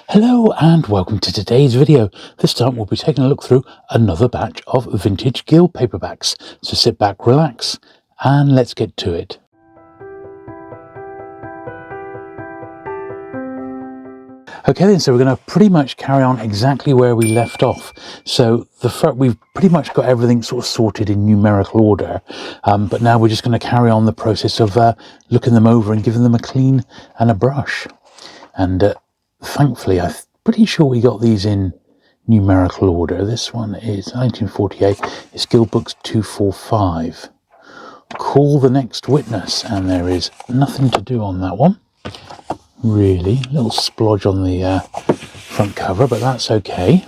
Hello and welcome to today's video. This time we'll be taking a look through another batch of vintage Guild paperbacks. So sit back, relax, and let's get to it. Okay then, so we're going to pretty much carry on exactly where we left off. So we've pretty much got everything sort of sorted in numerical order, but now we're just going to carry on the process of looking them over and giving them a clean and a brush. And thankfully, I'm pretty sure we got these in numerical order. This one is 1948. It's Guild Books 245. Call the Next Witness, and there is nothing to do on that one. Really, a little splodge on the front cover, but that's okay.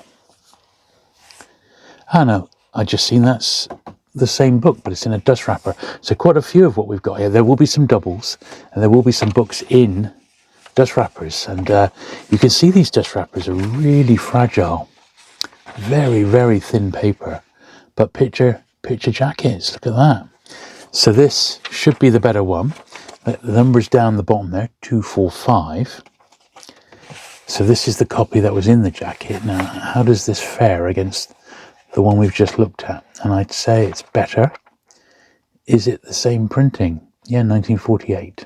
Oh no, I just seen that's the same book, but it's in a dust wrapper. So quite a few of what we've got here. There will be some doubles, and there will be some books in dust wrappers, and you can see these dust wrappers are really fragile, very, very thin paper, but picture jackets. Look at that. So this should be the better one. The number's down the bottom there, 245. So this is the copy that was in the jacket. Now, how does this fare against the one we've just looked at? And I'd say it's better. Is it the same printing? Yeah, 1948.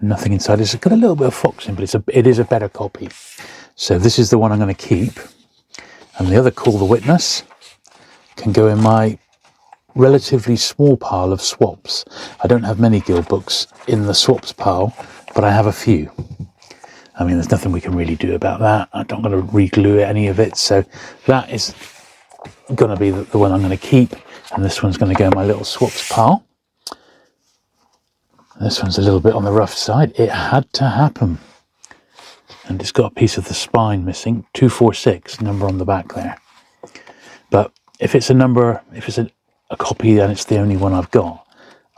Nothing inside. It's got a little bit of foxing, but it is a better copy. So this is the one I'm going to keep. And the other Call the Witness can go in my relatively small pile of swaps. I don't have many Guild books in the swaps pile, but I have a few. I mean, there's nothing we can really do about that. I'm not going to re-glue any of it. So that is going to be the one I'm going to keep. And this one's going to go in my little swaps pile. This one's a little bit on the rough side. It had to happen. And it's got a piece of the spine missing. 246, number on the back there. But if it's a copy and it's the only one I've got,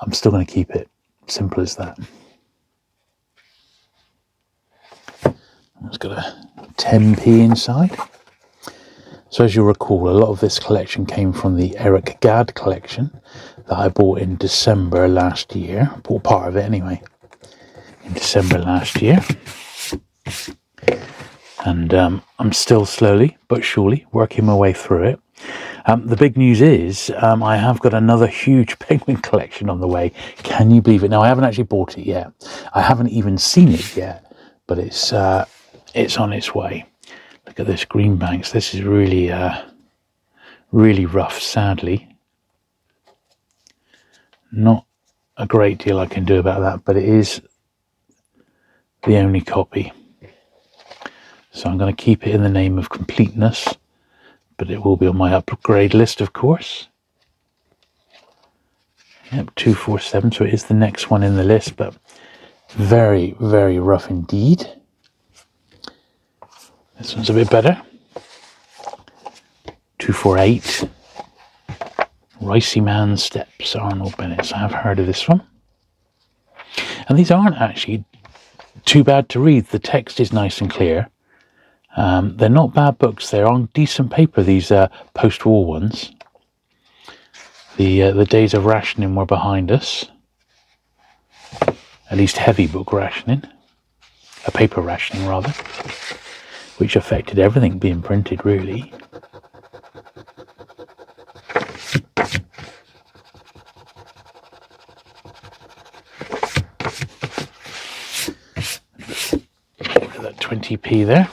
I'm still going to keep it. Simple as that. It's got a 10p inside. So as you'll recall, a lot of this collection came from the Eric Gadd collection that I bought in December last year. I bought part of it anyway, in December last year. And I'm still slowly but surely working my way through it. The big news is I have got another huge penguin collection on the way. Can you believe it? Now, I haven't actually bought it yet. I haven't even seen it yet, but it's on its way. Look at this Greenbanks. This is really, really rough, sadly. Not a great deal I can do about that, but it is the only copy. So I'm going to keep it in the name of completeness, but it will be on my upgrade list, of course. Yep, 247, so it is the next one in the list, but very, very rough indeed. This one's a bit better. 248. Ricey Man Steps, Arnold Bennett. I have heard of this one. And these aren't actually too bad to read. The text is nice and clear. They're not bad books. They're on decent paper, these post-war ones. The days of rationing were behind us. At least heavy book rationing. Paper rationing, rather. Which affected everything being printed, really. Look at that 20p there.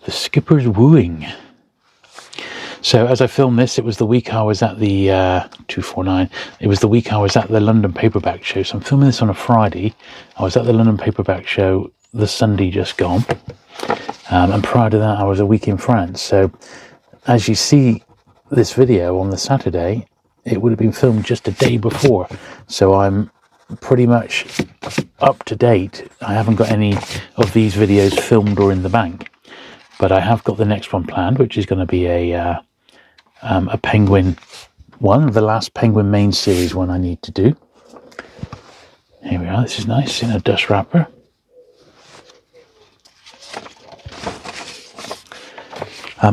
The Skipper's Wooing. So as I filmed this, it was the week I was at the 249. It was the week I was at the London Paperback show. So I'm filming this on a Friday. I was at the London Paperback show the Sunday just gone. And prior to that, I was a week in France. So as you see this video on the Saturday, it would have been filmed just a day before. So I'm pretty much up to date. I haven't got any of these videos filmed or in the bank. But I have got the next one planned, which is going to be a Penguin one, the last Penguin main series one I need to do. Here we are. This is nice in a dust wrapper.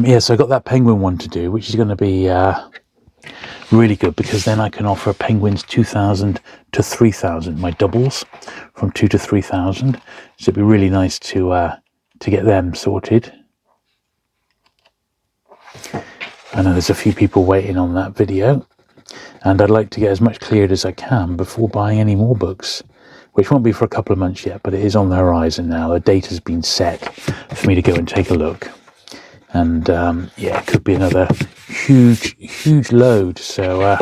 Yeah, so I got that Penguin one to do, which is going to be really good, because then I can offer Penguins 2000 to 3,000, my doubles from 2 to 3,000. So it'd be really nice to get them sorted. I know there's a few people waiting on that video, and I'd like to get as much cleared as I can before buying any more books, which won't be for a couple of months yet, but it is on the horizon now. The date has been set for me to go and take a look. And yeah, it could be another huge load. So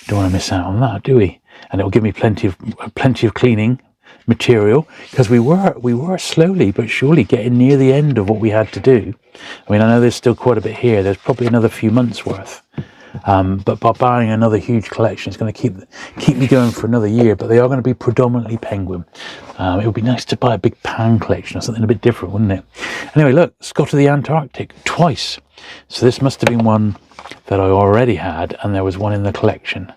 don't want to miss out on that, do we? And it'll give me plenty of cleaning material, because we were slowly but surely getting near the end of what we had to do. I mean, I know there's still quite a bit here. There's probably another few months worth. But by buying another huge collection, it's going to keep me going for another year. But they are going to be predominantly Penguin. It would be nice to buy a big Pan collection or something a bit different, wouldn't it? Anyway, look, Scott of the Antarctic twice. So this must have been one that I already had, and there was one in the collection.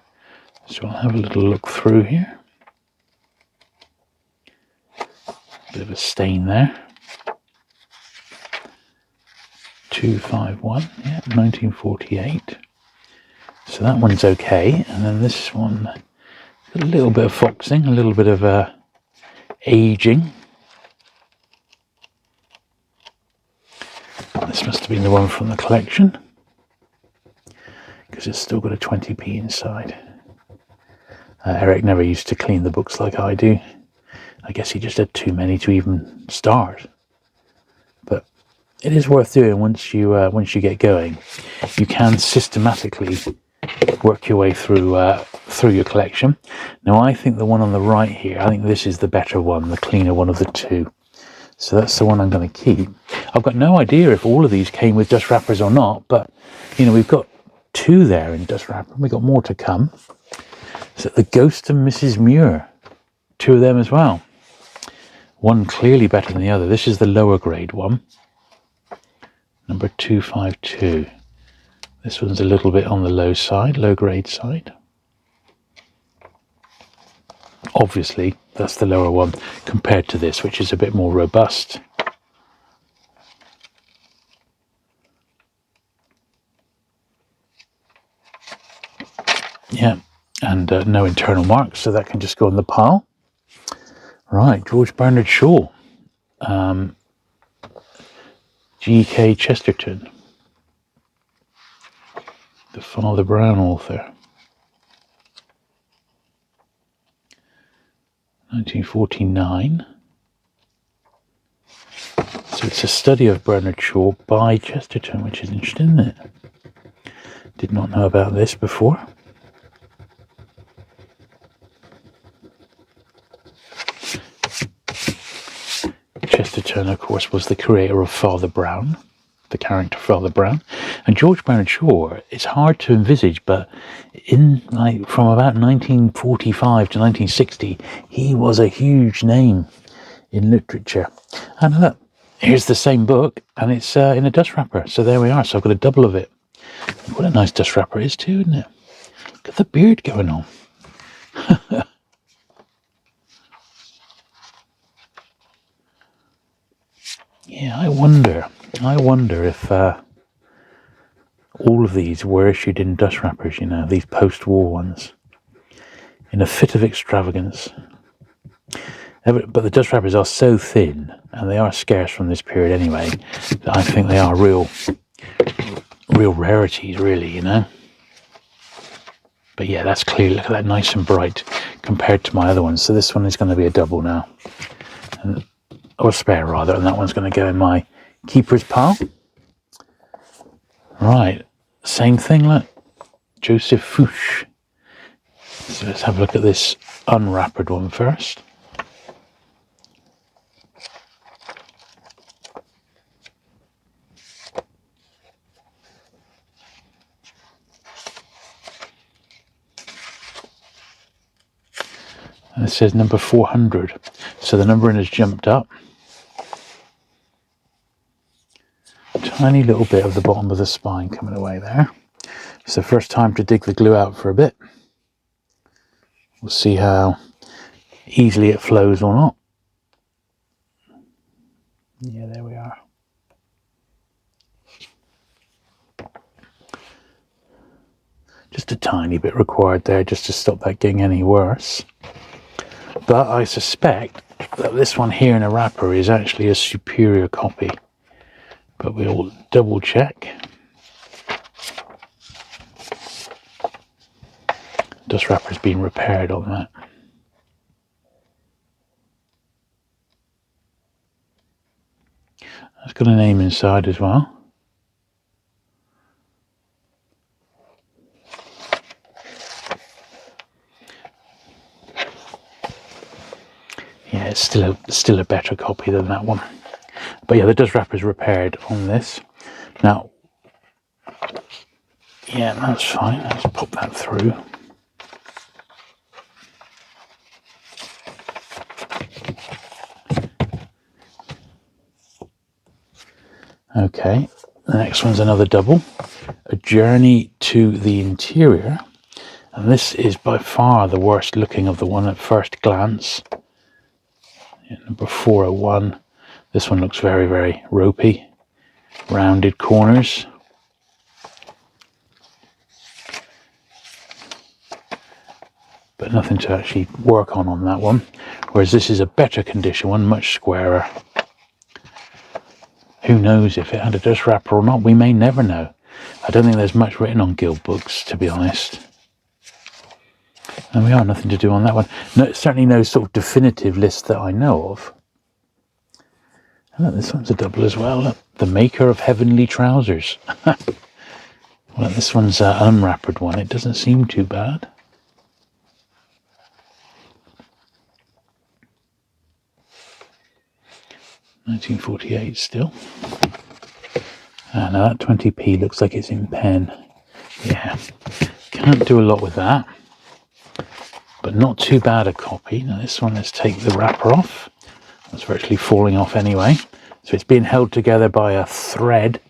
So I'll have a little look through here. Bit of a stain there. 251, yeah, 1948. So that one's okay, and then this one, a little bit of foxing, a little bit of aging. This must have been the one from the collection, because it's still got a 20p inside. Eric never used to clean the books like I do. I guess he just had too many to even start. But it is worth doing once you get going. You can systematically work your way through your collection. Now, I think the one on the right here, I think this is the better one, the cleaner one of the two. So that's the one I'm going to keep. I've got no idea if all of these came with dust wrappers or not, but you know, we've got 2 there in dust wrapper. We've got more to come. So the Ghost of Mrs. Muir, 2 of them as well. One clearly better than the other. This is the lower grade one, number 252. This one's a little bit on the low side, low grade side. Obviously, that's the lower one compared to this, which is a bit more robust. Yeah, and no internal marks, so that can just go in the pile. Right, George Bernard Shaw, G.K. Chesterton, the Father Brown author, 1949. So it's a study of Bernard Shaw by Chesterton, which is interesting, isn't it? Did not know about this before. Chesterton, of course, was the creator of Father Brown, the character Father Brown. And George Bernard Shaw, it's hard to envisage, but in from about 1945 to 1960, he was a huge name in literature. And look, here's the same book, and it's in a dust wrapper. So there we are. So I've got a double of it. What a nice dust wrapper it is too, isn't it? Look at the beard going on. Yeah, I wonder if all of these were issued in dust wrappers, you know, these post-war ones, in a fit of extravagance. But the dust wrappers are so thin, and they are scarce from this period anyway, that I think they are real rarities, really, you know. But yeah, that's clear. Look at that, nice and bright compared to my other ones. So this one is going to be a double now, or spare rather, and that one's going to go in my keeper's pile. Right, same thing, look, Joseph Fouché. So let's have a look at this unwrappered one first. And it says number 400, so the numbering has jumped up. Tiny little bit of the bottom of the spine coming away there. It's the first time to dig the glue out for a bit. We'll see how easily it flows or not. Yeah, there we are. Just a tiny bit required there, just to stop that getting any worse. But I suspect that this one here in a wrapper is actually a superior copy. But we'll double check. Dust wrapper's been repaired on that. It's got a name inside as well. Yeah, it's still a better copy than that one. But yeah, the dust wrapper's repaired on this. Now, yeah, that's fine. Let's pop that through. Okay, the next one's another double. A Journey to the Interior. And this is by far the worst looking of the one at first glance. Yeah, number 401. This one looks very, very ropey. Rounded corners. But nothing to actually work on that one. Whereas this is a better condition one, much squarer. Who knows if it had a dust wrapper or not? We may never know. I don't think there's much written on Guild books, to be honest. And we are nothing to do on that one. No, certainly no sort of definitive list that I know of. And look, this one's a double as well. Look, The Maker of Heavenly Trousers. Well, this one's an unwrappered one. It doesn't seem too bad. $19.48 still. Now that 20p looks like it's in pen. Yeah, can't do a lot with that. But not too bad a copy. Now this one, let's take the wrapper off. That's virtually falling off anyway. So it's being held together by a thread.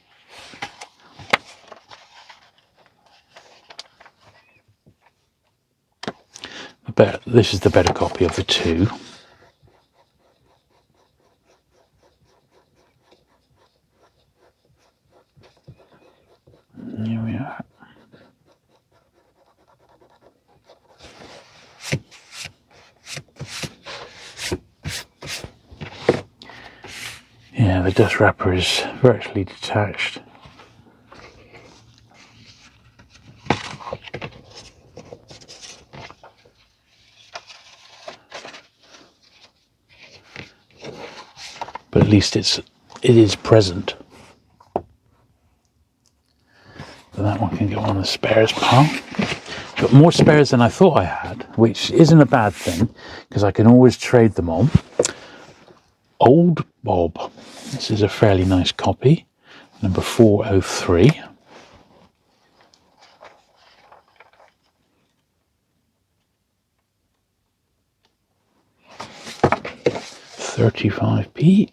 This is the better copy of the two. Here we are. Yeah, the dust wrapper is virtually detached. But at least it is present. So that one can go on the spares pile. Got more spares than I thought I had, which isn't a bad thing, because I can always trade them on. Old Bob. This is a fairly nice copy. Number 403. $35p.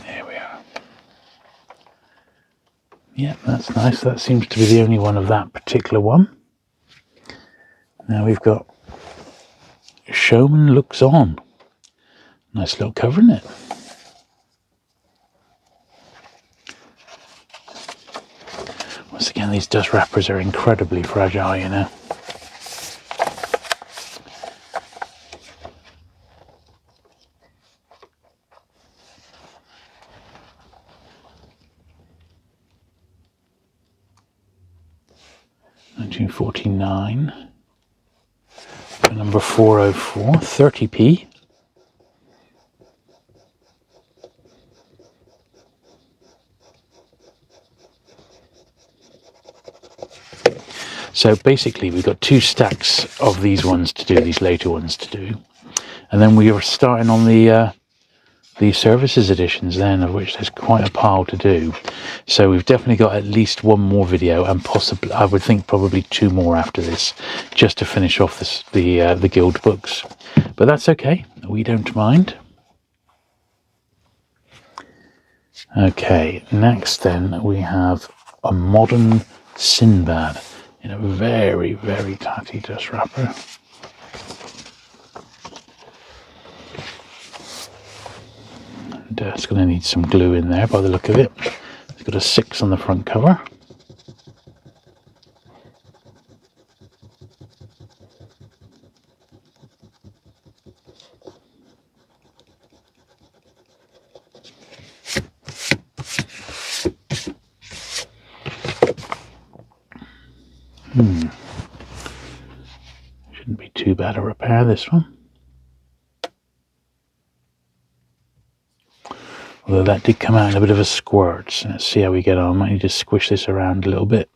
There we are. Yeah, that's nice. That seems to be the only one of that particular one. Now we've got Showman Looks On. Nice little cover, isn't it? Once again, these dust wrappers are incredibly fragile, you know. $19.49. Number 404, 30p. So basically we've got two stacks of these ones to do, these later ones to do. And then we are starting on the services editions then, of which there's quite a pile to do. So we've definitely got at least one more video, and possibly, I would think probably two more after this, just to finish off the Guild books. But that's okay, we don't mind. Okay, next then we have a modern Sinbad in a very, very tatty dust wrapper. And it's going to need some glue in there by the look of it. It's got a 6 on the front cover. Shouldn't be too bad a repair, this one. Although that did come out in a bit of a squirt, so let's see how we get on. Might need to squish this around a little bit.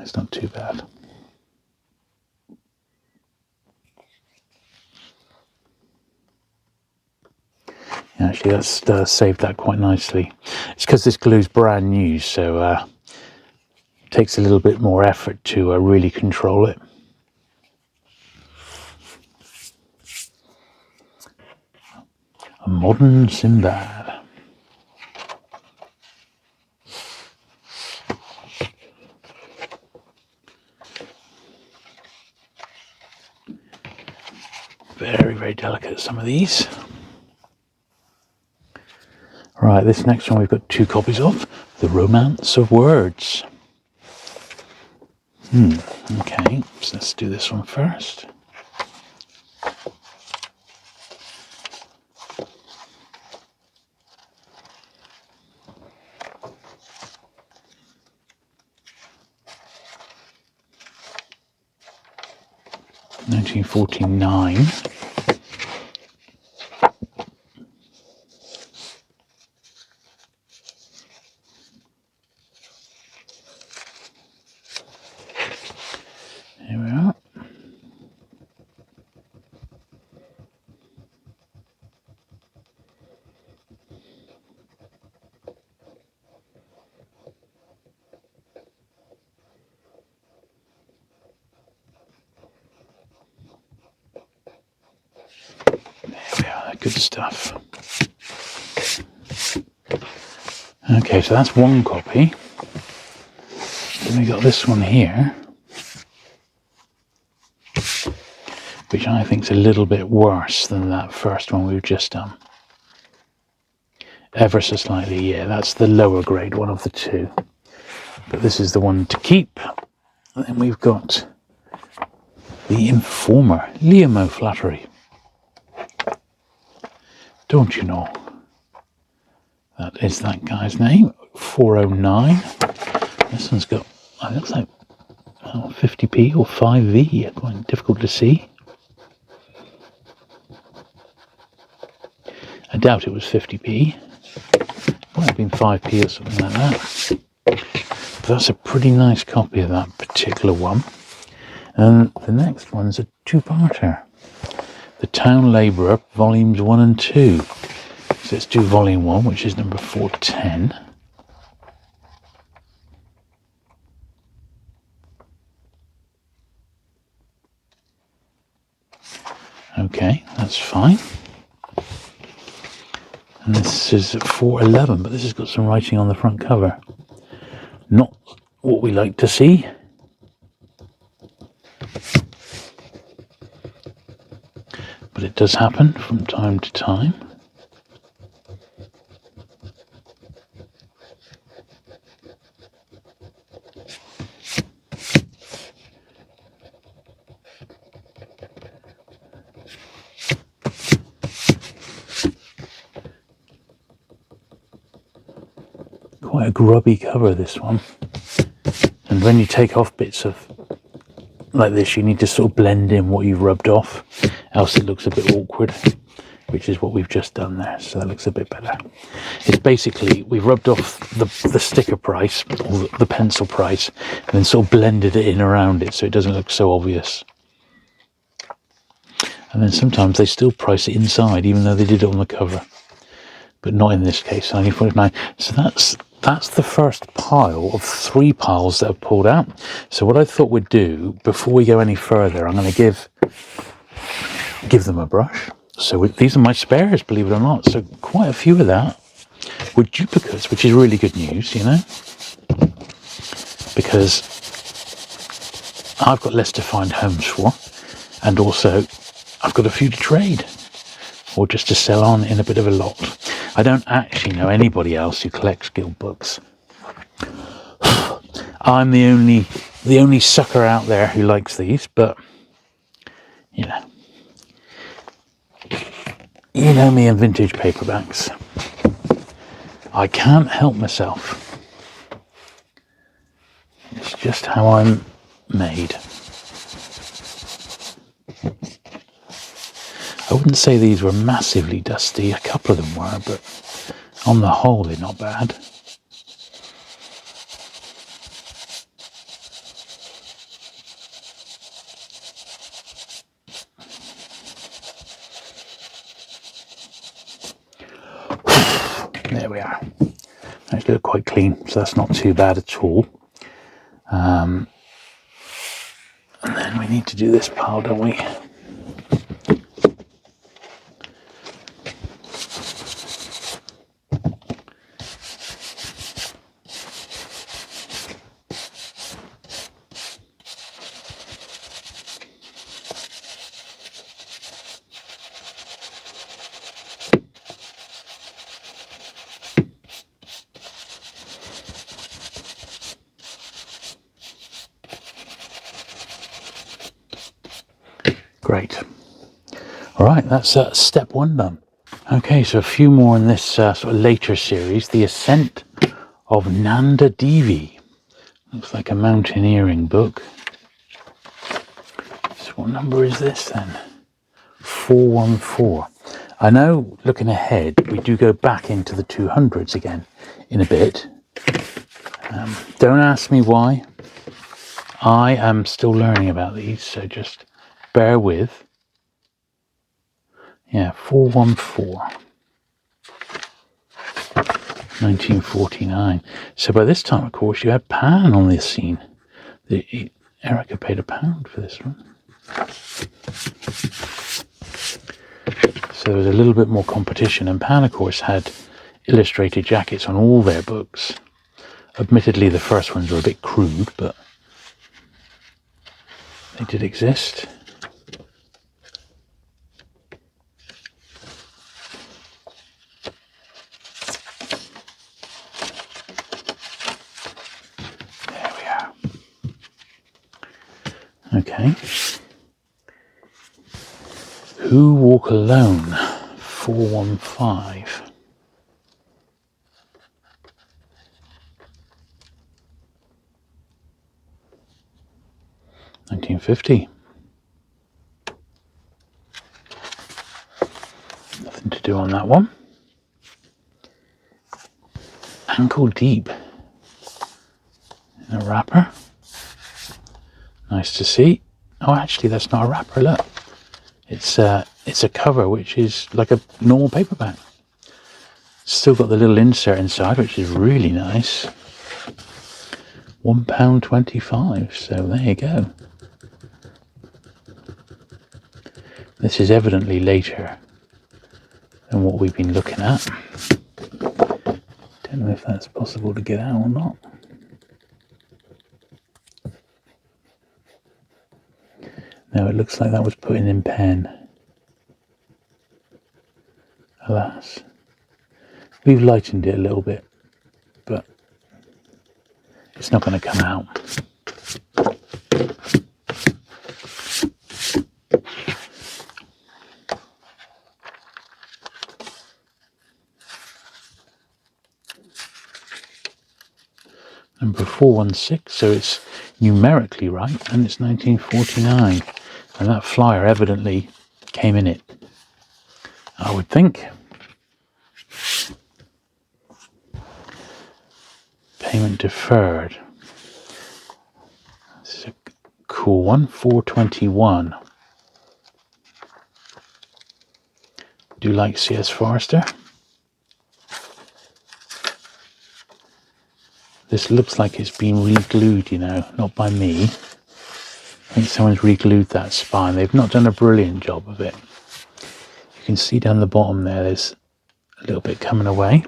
It's not too bad. Actually, that's saved that quite nicely. It's because this glue's brand new, so it takes a little bit more effort to really control it. A modern Sinbad. Very, very delicate, some of these. Right, this next one we've got 2 copies of. The Romance of Words. Okay, so let's do this one first. (1949). Here we are. Good stuff. Okay, so that's one copy. Then we got this one here, which I think is a little bit worse than that first one we've just done. Ever so slightly, yeah, that's the lower grade one of the 2. But this is the one to keep. And then we've got the Informer, Liamo Flattery. Don't you know? That is that guy's name, 409. This one's got, it looks like 50p or 5v, quite difficult to see. I doubt it was 50p. Might have been 5p or something like that. But that's a pretty nice copy of that particular one. And the next one's a 2-parter. The Town Labourer, volumes 1 and 2. So let's do volume 1, which is number 410. Okay, that's fine. And this is 411, but this has got some writing on the front cover. Not what we like to see. But it does happen from time to time. Quite a grubby cover, this one. And when you take off bits of like this, you need to sort of blend in what you've rubbed off, else it looks a bit awkward, which is what we've just done there. So that looks a bit better. It's basically, we've rubbed off the sticker price, or the pencil price, and then sort of blended it in around it so it doesn't look so obvious. And then sometimes they still price it inside, even though they did it on the cover. But not in this case, 1949. So that's the first pile of 3 piles that are pulled out. So what I thought we'd do, before we go any further, I'm going to give them a brush. So these are my spares, believe it or not. So quite a few of that were duplicates, which is really good news, you know, because I've got less to find homes for, and also I've got a few to trade or just to sell on in a bit of a lot. I don't actually know anybody else who collects guild books. I'm the only sucker out there who likes these, but you know me and vintage paperbacks. I can't help myself. It's just how I'm made. I wouldn't say these were massively dusty. A couple of them were, but on the whole, they're not bad. There we are. Those look quite clean, so that's not too bad at all. And then we need to do this pile, don't we? Great. All right, that's step one done. Okay, so a few more in this sort of later series. The Ascent of Nanda Devi. Looks like a mountaineering book. So what number is this then? 414. I know, looking ahead, we do go back into the 200s again in a bit. Don't ask me why. I am still learning about these, so just bear with. Yeah, 414. 1949. So by this time, of course, you had Pan on the scene. Erica paid £1 for this one. So there was a little bit more competition, and Pan, of course, had illustrated jackets on all their books. Admittedly, the first ones were a bit crude, but they did exist. There we are. Okay. Who Walk Alone? 415. 1950. Nothing to do on that one. Ankle Deep in a wrapper. Nice to see. Oh, actually, that's not a wrapper. Look, it's a cover, which is like a normal paperback. Still got the little insert inside, which is really nice. £1.25. So there you go. This is evidently later than what we've been looking at. Don't know if that's possible to get out or not. No, it looks like that was put in pen. Alas. We've lightened it a little bit, but it's not going to come out. Number 416, so it's numerically right, and it's 1949. And that flyer evidently came in it, I would think. Payment deferred. This is a cool one, 421. Do you like C.S. Forrester? This looks like it's been re-glued, you know, not by me. I think someone's re-glued that spine. They've not done a brilliant job of it. You You can see down the bottom there's a little bit coming away.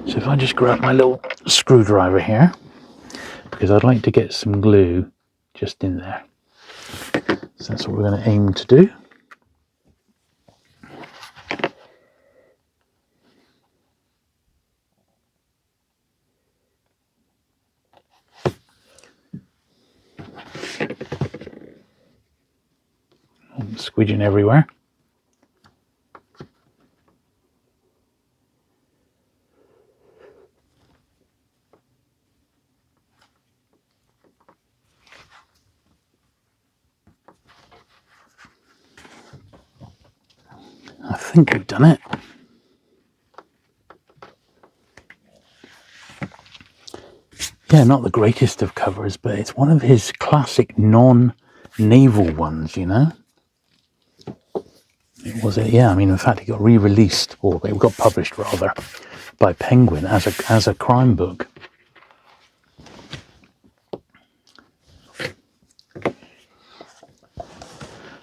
So if I just grab my little screwdriver here, because I'd like to get some glue just in there. So that's what we're going to aim to do. Squidging everywhere. I think we've done it. Yeah, not the greatest of covers, but it's one of his classic non-naval ones, you know? It was it? Yeah, I mean, in fact, it got re-released, or it got published, rather, by Penguin as a crime book.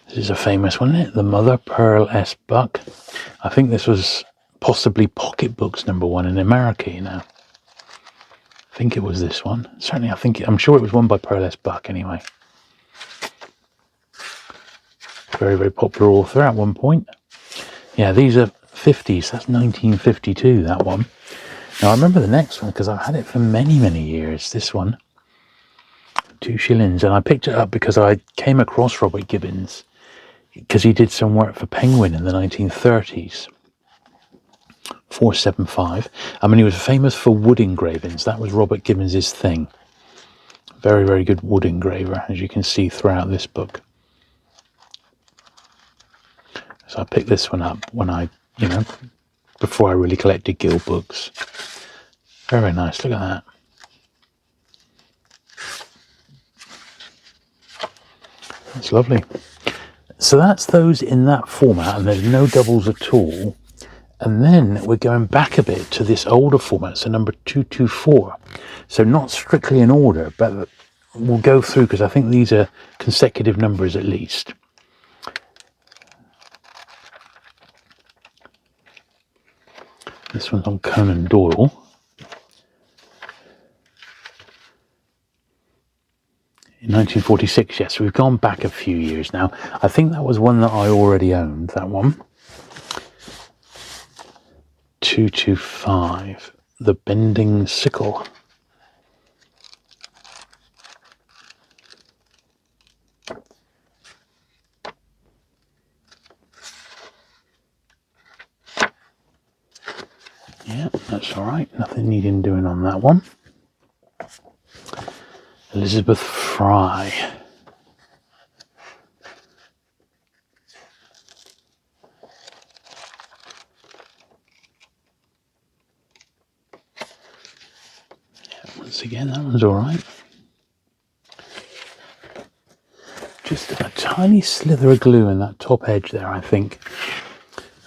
This is a famous one, isn't it? The Mother Pearl S. Buck. I think this was possibly Pocketbooks #1 in America, you know. I think it was this one. Certainly, I'm sure it was one by Pearl S. Buck, anyway. Very, very popular author at one point. Yeah, these are 50s. That's 1952, that one. Now, I remember the next one because I've had it for many, many years. This one, 2 shillings. And I picked it up because I came across Robert Gibbons because he did some work for Penguin in the 1930s. 475. I mean, he was famous for wood engravings. That was Robert Gibbons's thing. Very, very good wood engraver, as you can see throughout this book. So I picked this one up when I, before I really collected Guild books. Very nice. Look at that. That's lovely. So that's those in that format, and there's no doubles at all. And then we're going back a bit to this older format, so number 224. So not strictly in order, but we'll go through because I think these are consecutive numbers at least. This one's on Conan Doyle. In 1946, yes, we've gone back a few years now. I think that was one that I already owned, that one. 225, The Bending Sickle. Yeah, that's all right. Nothing needing doing on that one. Elizabeth Fry. Yeah, once again, that one's all right. Just a tiny slither of glue in that top edge there, I think,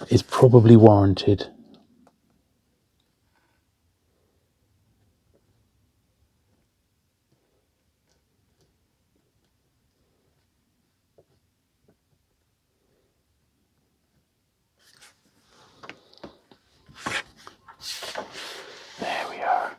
is probably warranted. There we are.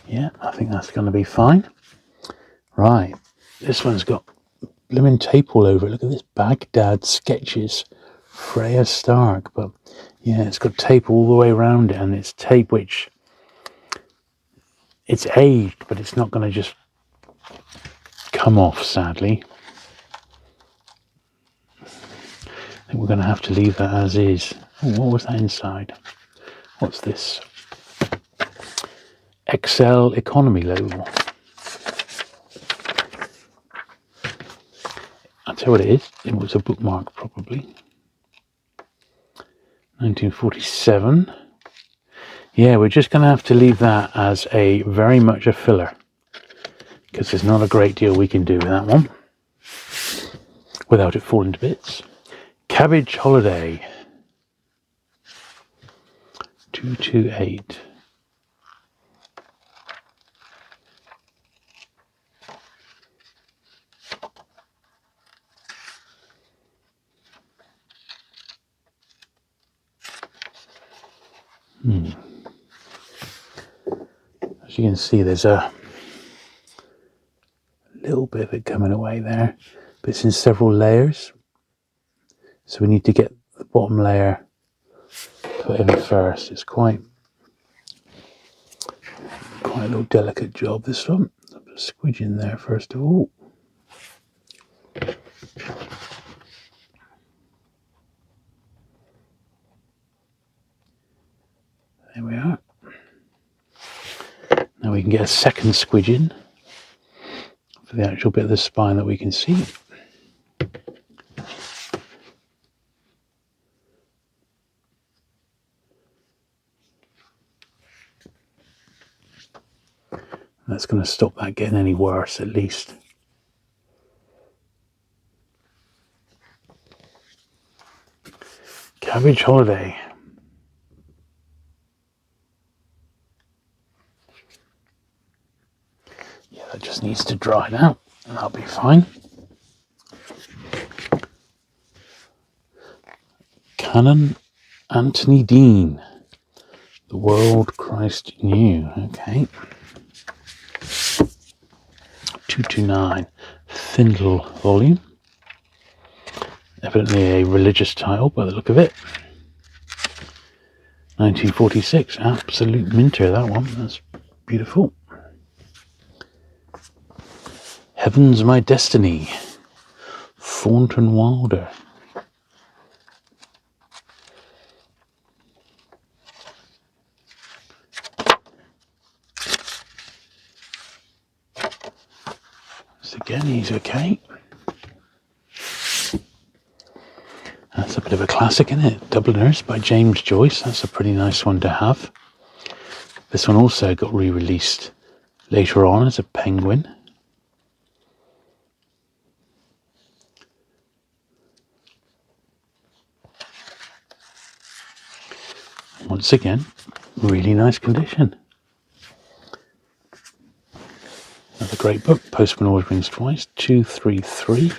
Yeah, I think that's going to be fine. Right, this one's got blooming tape all over it. Look at this, Baghdad Sketches, Freya Stark. But yeah, it's got tape all the way around it, and it's tape which it's aged, but it's not going to just come off, sadly. I think we're going to have to leave that as is. Oh, what was that inside? What's this? Excel Economy label. I'll tell you what it is. It was a bookmark, probably. 1947. Yeah, we're just going to have to leave that as a very much a filler, because there's not a great deal we can do with that one without it falling to bits. Cabbage Holiday. 228. As you can see, there's a little bit of it coming away there, but it's in several layers. So we need to get the bottom layer put in first. It's quite a little delicate job, this one. I'll put a squidge in there first of all. There we are. Now we can get a second squidge in for the actual bit of the spine that we can see. That's going to stop that getting any worse, at least. Cabbage holiday. Yeah, that just needs to dry now, and that'll be fine. Canon Anthony Dean. The World Christ Knew. Okay. 229. Thin little volume. Evidently a religious title by the look of it. 1946. Absolute minter, that one. That's beautiful. Heaven's My Destiny. Thornton Wilder. So again, he's okay. That's a bit of a classic, isn't it? Dubliners by James Joyce. That's a pretty nice one to have. This one also got re-released later on as a Penguin. Once again, really nice condition. Another great book, Postman Always Rings Twice, 233.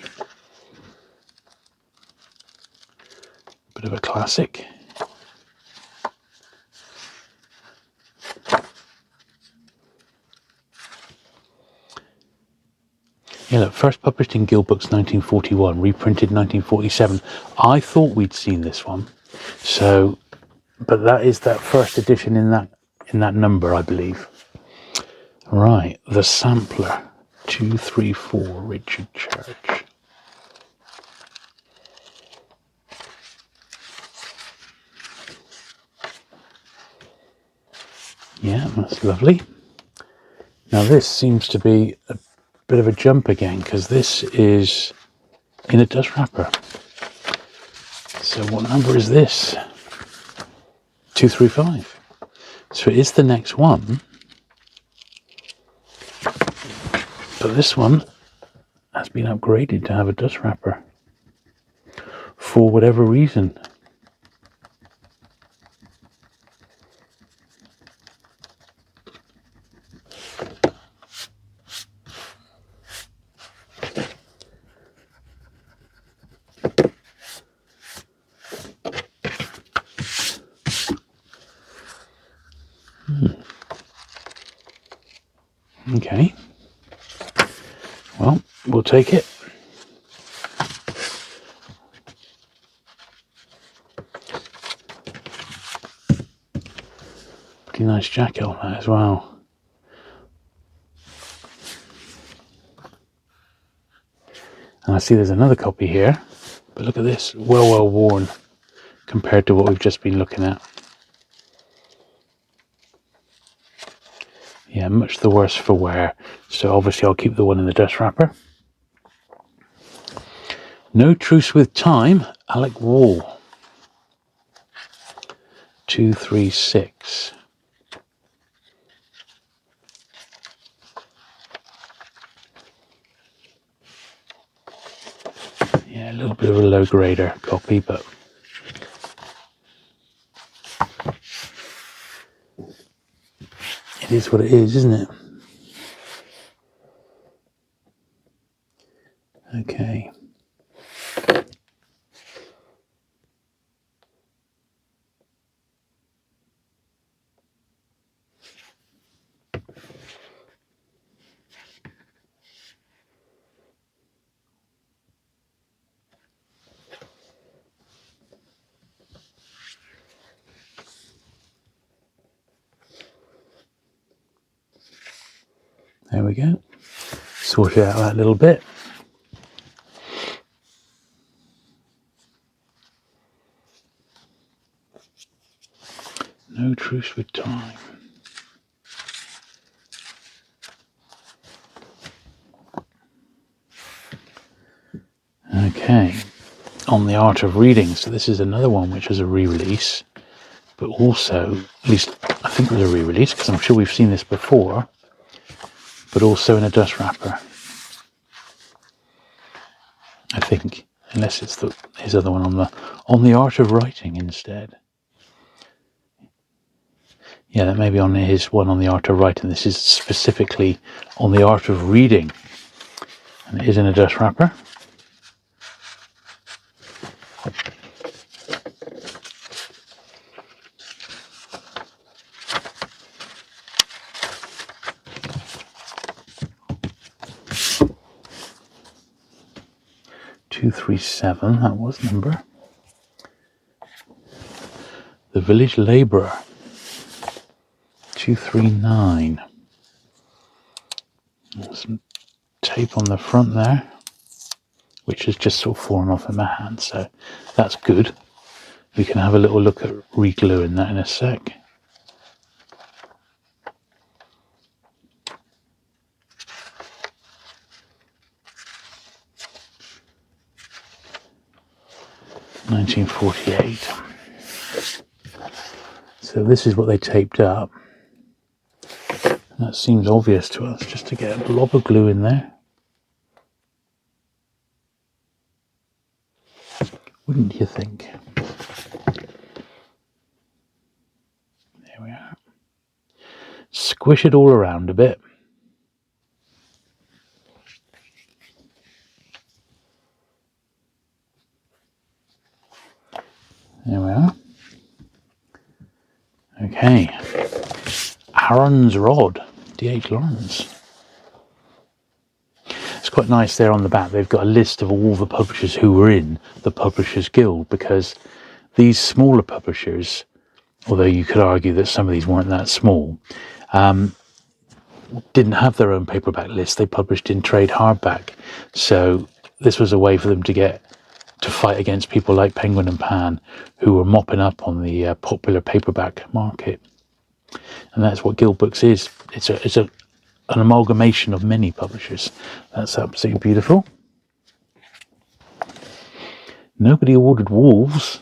Bit of a classic. Yeah, look, first published in Gill Books 1941, reprinted 1947. I thought we'd seen this one, so, but that is that first edition in that number, I believe. Right, The Sampler, 234, Richard Church. Yeah, that's lovely. Now this seems to be a bit of a jump again, because this is in a dust wrapper. So what number is this? 235. So it is the next one, but this one has been upgraded to have a dust wrapper for whatever reason. Okay, well, we'll take it. Pretty nice jacket on that as well. And I see there's another copy here, but look at this, well worn compared to what we've just been looking at. Yeah, much the worse for wear. So obviously I'll keep the one in the dust wrapper. No Truce with Time, Alec Wall. 236. Yeah, a little bit of a low grader copy, but it is what it is, isn't it? Okay. There we go. Sort out that little bit. No truce with time. Okay, On the Art of Reading. So this is another one which was a re-release, but also, at least I think it was a re-release because I'm sure we've seen this before, but also in a dust wrapper. I think, unless it's his other one on the Art of Writing instead. Yeah, that may be on his one on the Art of Writing. This is specifically on the Art of Reading, and it is in a dust wrapper. .237, that was number. The Village Labourer. 239. Some tape on the front there, which has just sort of fallen off in my hand, so that's good. We can have a little look at re-gluing that in a sec. (1948). So this is what they taped up. That seems obvious to us, just to get a blob of glue in there. Wouldn't you think? There we are. Squish it all around a bit. There we are. Okay. Aaron's Rod, D.H. Lawrence. It's quite nice there on the back. They've got a list of all the publishers who were in the Publishers Guild, because these smaller publishers, although you could argue that some of these weren't that small, didn't have their own paperback list. They published in trade hardback. So this was a way for them to fight against people like Penguin and Pan, who were mopping up on the popular paperback market. And that's what Guild Books is. It's an amalgamation of many publishers. That's absolutely beautiful. Nobody Ordered Wolves.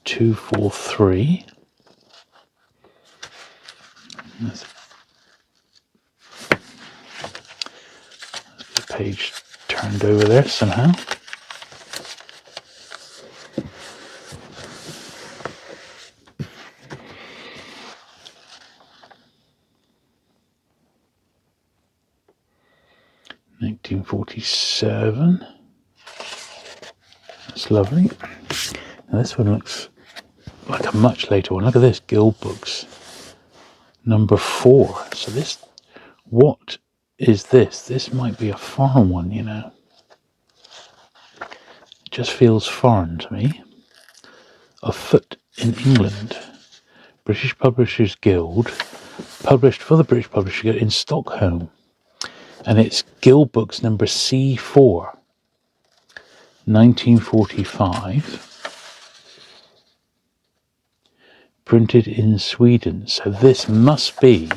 243. Let's get the page turned over there somehow. (1947). That's lovely. Now this one looks like a much later one. Look at this, Guild Books, number 4. So this, what is this? This might be a foreign one, you know. It just feels foreign to me. Afoot in England. British Publishers Guild, published for the British Publishers Guild in Stockholm. And it's Guild Books number C4, 1945. Printed in Sweden. So this must be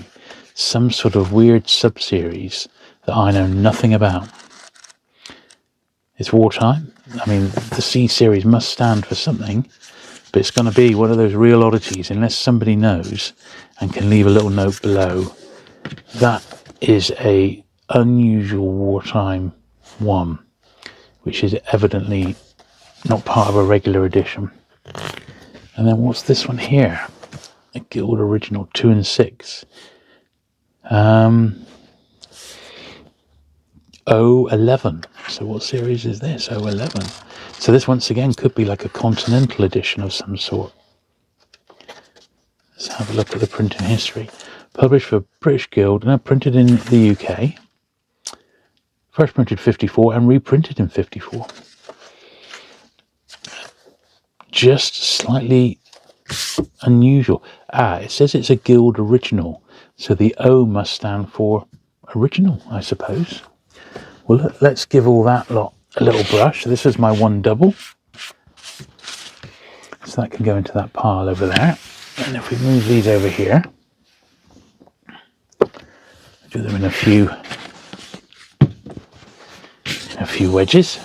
some sort of weird sub-series that I know nothing about. It's wartime. I mean, the C series must stand for something, but it's going to be one of those real oddities, unless somebody knows and can leave a little note below. That is a unusual wartime one, which is evidently not part of a regular edition. And then what's this one here? A Guild Original 2 and 6. 011. So what series is this? 011. So this once again could be like a continental edition of some sort. Let's have a look at the printing history. Published for British Guild, now printed in the UK. First printed 54 and reprinted in 54. Just slightly unusual. It says it's a Guild original. So the O must stand for original, I suppose. Well, let's give all that lot a little brush. This is my one double. So that can go into that pile over there. And if we move these over here, do them in a few wedges.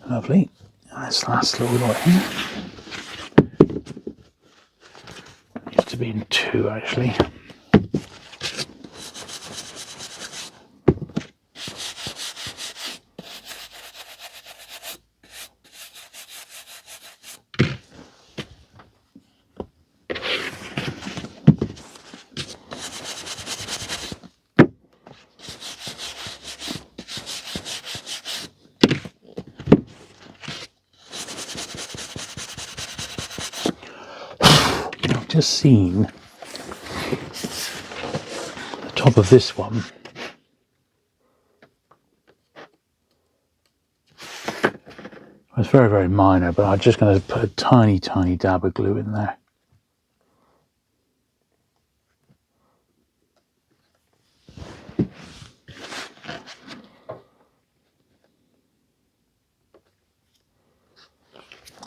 Lovely. This last little lot here. Used to be in two, actually. I've just seen the top of this one. It's very, very minor, but I'm just going to put a tiny, tiny dab of glue in there.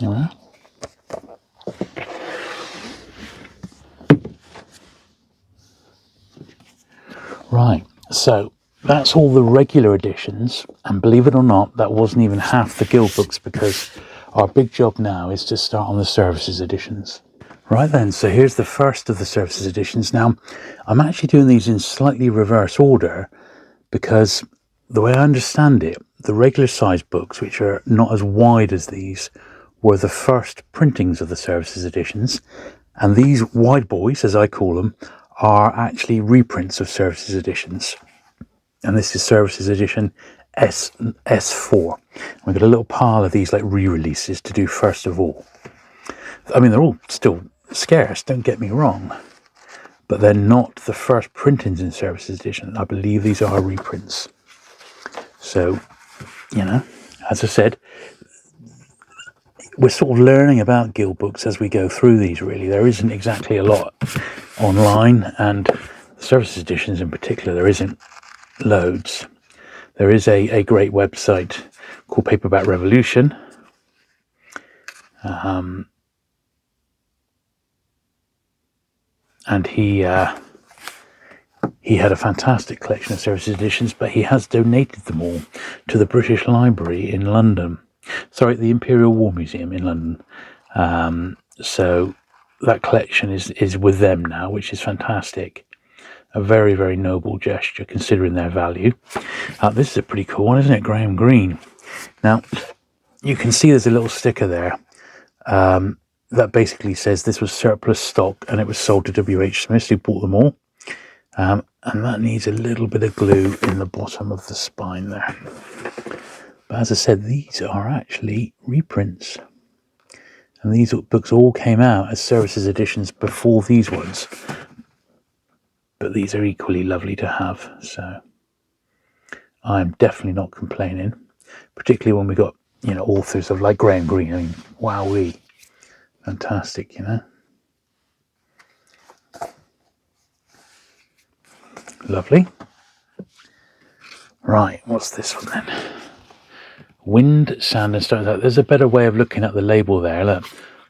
There we are. Right, so that's all the regular editions, and believe it or not, that wasn't even half the guild books, because our big job now is to start on the services editions. Right then, so here's the first of the services editions. Now, I'm actually doing these in slightly reverse order, because the way I understand it, the regular size books, which are not as wide as these, were the first printings of the services editions, and these wide boys, as I call them, are actually reprints of services editions. And this is services edition S4. We've got a little pile of these like re-releases to do first of all. I mean, they're all still scarce, don't get me wrong, but they're not the first printings in services edition. I believe these are reprints. So, you know, as I said, we're sort of learning about guild books as we go through these, really. There isn't exactly a lot online, and the services editions in particular, there isn't loads. There is a great website called Paperback Revolution. And he had a fantastic collection of services editions, but he has donated them all to the British Library in London. Sorry, the Imperial War Museum in London. So that collection is with them now, which is fantastic. A very, very noble gesture considering their value. This is a pretty cool one, isn't it? Graham Greene. Now, you can see there's a little sticker there that basically says this was surplus stock and it was sold to W.H. Smith, who bought them all. And that needs a little bit of glue in the bottom of the spine there. But as I said, these are actually reprints. And these books all came out as services editions before these ones. But these are equally lovely to have. So I'm definitely not complaining. Particularly when we got, you know, authors of like Graham Greene. I mean, wowee. Fantastic, you know. Lovely. Right, what's this one then? Wind, sand and stars. There's a better way of looking at the label there.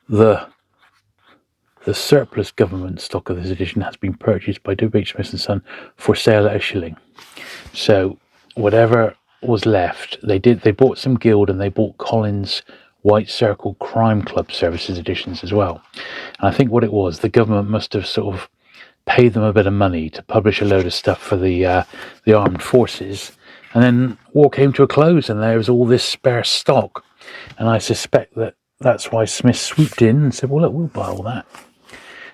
Look, the surplus government stock of this edition has been purchased by W.H. Smith & Son for sale at £1. So whatever was left, they bought some Guild and they bought Collins White Circle Crime Club services editions as well. And I think what it was, the government must have sort of paid them a bit of money to publish a load of stuff for the armed forces, And then war came to a close, and there was all this spare stock. And I suspect that that's why Smith swooped in and said, well, look, we'll buy all that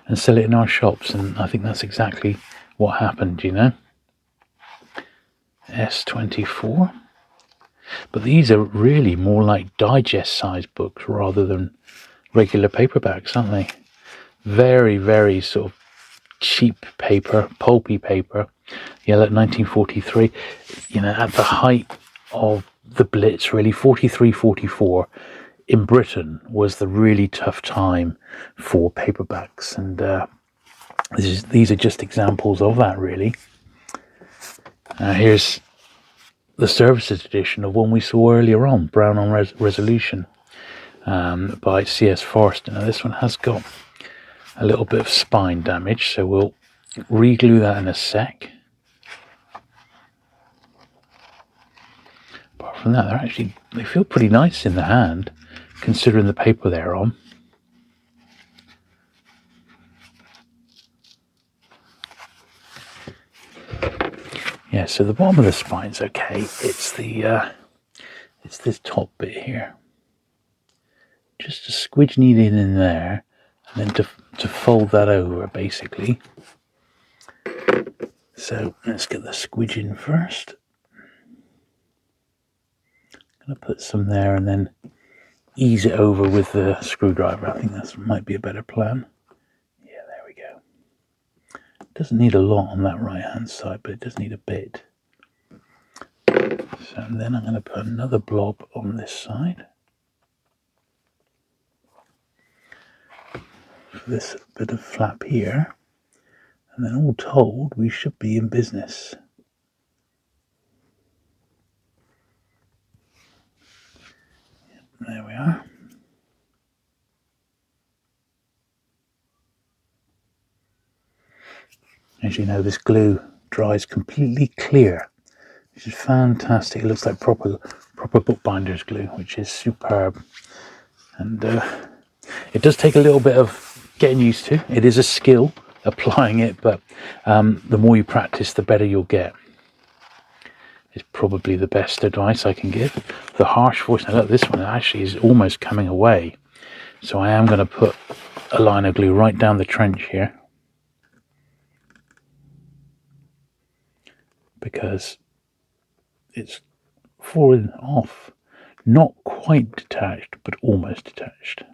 and sell it in our shops. And I think that's exactly what happened, you know. S24. But these are really more like digest-sized books rather than regular paperbacks, aren't they? Very, very sort of cheap paper, pulpy paper. Yeah, like 1943, you know, at the height of the Blitz, really, 43, 44, in Britain was the really tough time for paperbacks. And these are just examples of that, really. Here's the services edition of one we saw earlier on, Brown on Resolution, by C.S. Forster. Now, this one has got a little bit of spine damage, so we'll re-glue that in a sec. Apart from that, they feel pretty nice in the hand, considering the paper they're on. Yeah, so the bottom of the spine's okay. It's this top bit here. Just to squidge needle in there, and then to fold that over, basically. So let's get the squidge in first. I'm going to put some there and then ease it over with the screwdriver. I think that might be a better plan. Yeah, there we go. It doesn't need a lot on that right hand side, but it does need a bit. So then I'm going to put another blob on this side. For this bit of flap here. And then all told, we should be in business. There we are. As you know, this glue dries completely clear, which is fantastic. It looks like proper bookbinder's glue, which is superb. And it does take a little bit of getting used to. It is a skill applying it, but the more you practice, the better you'll get. Is probably the best advice I can give. The harsh voice. Now look, this one actually is almost coming away. So I am going to put a line of glue right down the trench here, because it's falling off. Not quite detached, but almost detached.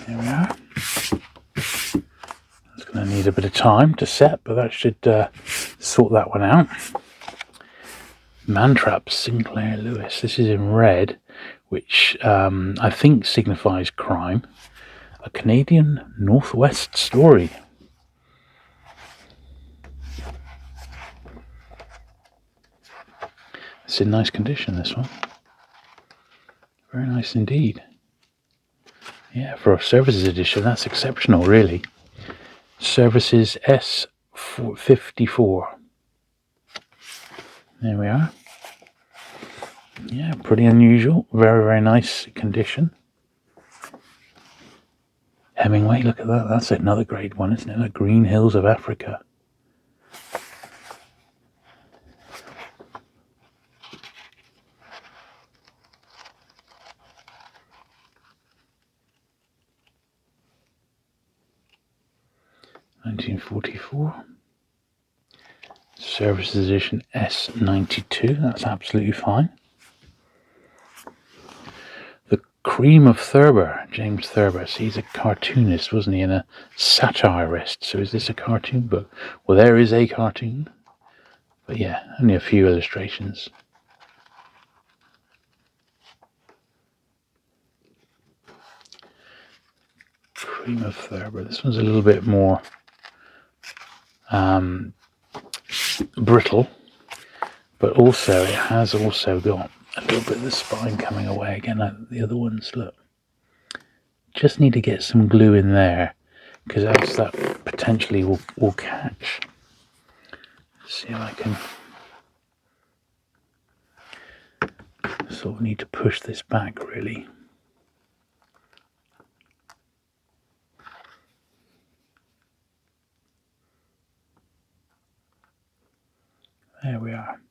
There we are. It's going to need a bit of time to set, but that should sort that one out. Mantrap Sinclair Lewis. This is in red, which I think signifies crime. A Canadian Northwest story. It's in nice condition, this one. Very nice indeed. Yeah, for a services edition, that's exceptional, really. Services S54. There we are. Yeah, pretty unusual. Very, very nice condition. Hemingway, look at that. That's another great one, isn't it? The Green Hills of Africa. (1944). Services edition S92. That's absolutely fine. The Cream of Thurber, James Thurber. So he's a cartoonist, wasn't he, and a satirist. So is this a cartoon book? Well, there is a cartoon, but yeah, only a few illustrations. Cream of Thurber. This one's a little bit more brittle, But also, it has also got a little bit of the spine coming away again, like the other ones. Look, just need to get some glue in there, because else that potentially will catch. Let's see if I can sort of need to push this back, really. There we are.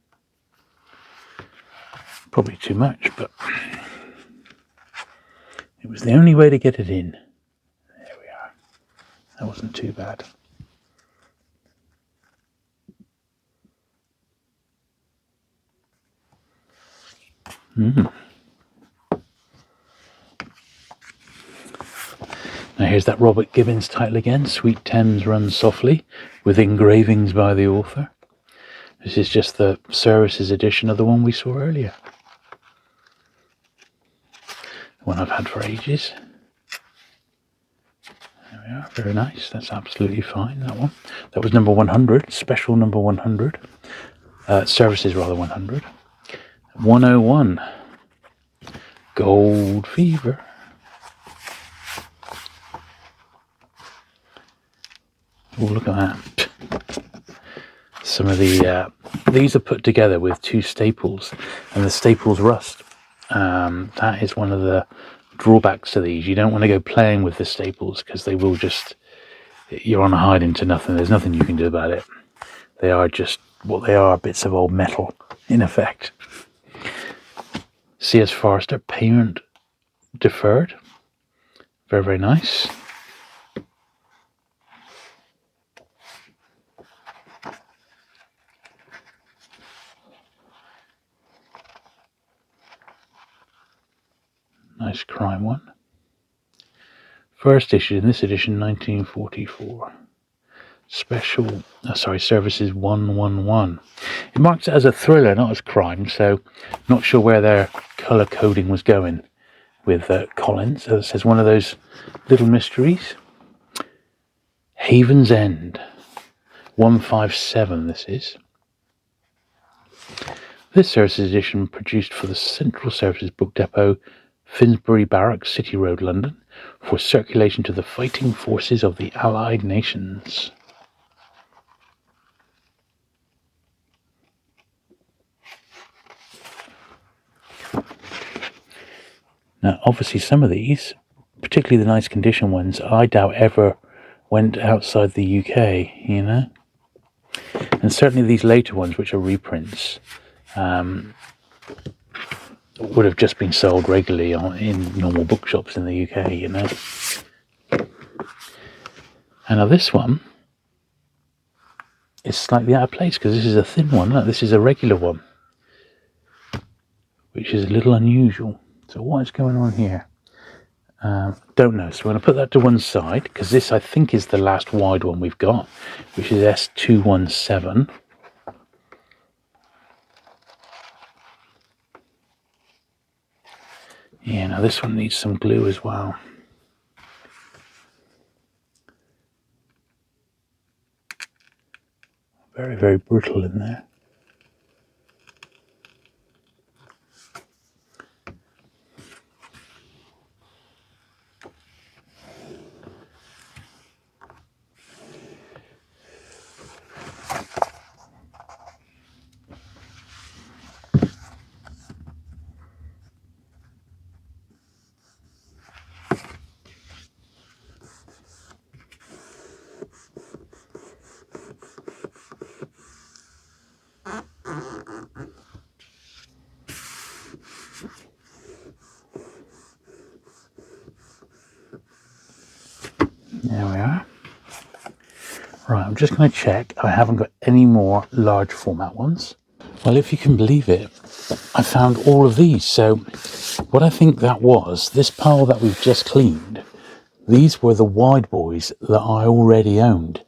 Probably too much, but it was the only way to get it in. There we are. That wasn't too bad. Now here's that Robert Gibbons title again, Sweet Thames Runs Softly, with engravings by the author. This is just the services edition of the one we saw earlier. The one I've had for ages. There we are, very nice. That's absolutely fine, that one. That was number 100, special number 100. Services rather 100. 101. Gold Fever. Oh, look at that. Some of the these are put together with two staples, and the staples rust. That is one of the drawbacks to these. You don't want to go playing with the staples, because they will just, you're on a hide into nothing. There's nothing you can do about it. They are just what they are, bits of old metal in effect. C.S. Forrester, Payment Deferred. Very, very nice. Nice crime one. First issue, in this edition, 1944. Special, services 111. It marks it as a thriller, not as crime, so not sure where their colour coding was going with Collins. As it says, one of those little mysteries. Haven's End. 157, this is. This services edition produced for the Central Services Book Depot, Finsbury Barracks, City Road, London, for circulation to the fighting forces of the Allied nations. Now, obviously, some of these, particularly the nice condition ones, I doubt ever went outside the UK, you know? And certainly these later ones, which are reprints, would have just been sold regularly in normal bookshops in the UK, you know? And now this one is slightly out of place, because this is a thin one. Look, this is a regular one, which is a little unusual. So what is going on here? Don't know. So we're going to put that to one side, because this, I think, is the last wide one we've got, which is S217. Yeah, now this one needs some glue as well. Very, very brittle in there. There we are. Right, I'm just going to check I haven't got any more large format ones. Well, if you can believe it, I found all of these. So what I think that was, this pile that we've just cleaned, these were the wide boys that I already owned.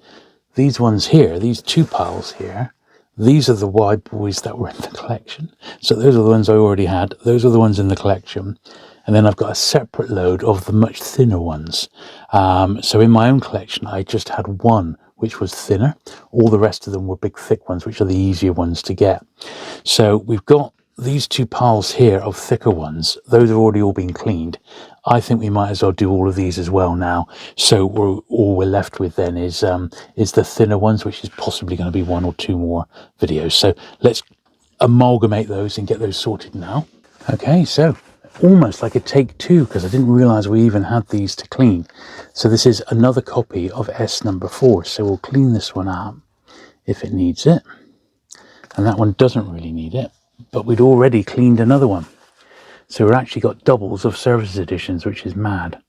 These ones here, these two piles here, these are the wide boys that were in the collection. So those are the ones I already had. Those are the ones in the collection. And then I've got a separate load of the much thinner ones. So in my own collection, I just had one which was thinner. All the rest of them were big thick ones, which are the easier ones to get. So we've got these two piles here of thicker ones. Those have already all been cleaned. I think we might as well do all of these as well now. So all we're left with then is the thinner ones, which is possibly going to be 1 or 2 more videos. So let's amalgamate those and get those sorted now. Okay, so almost like a take 2, because I didn't realize we even had these to clean. So this is another copy of S number 4. So we'll clean this one up if it needs it. And that one doesn't really need it, but we'd already cleaned another one. So we've actually got doubles of services editions, which is mad.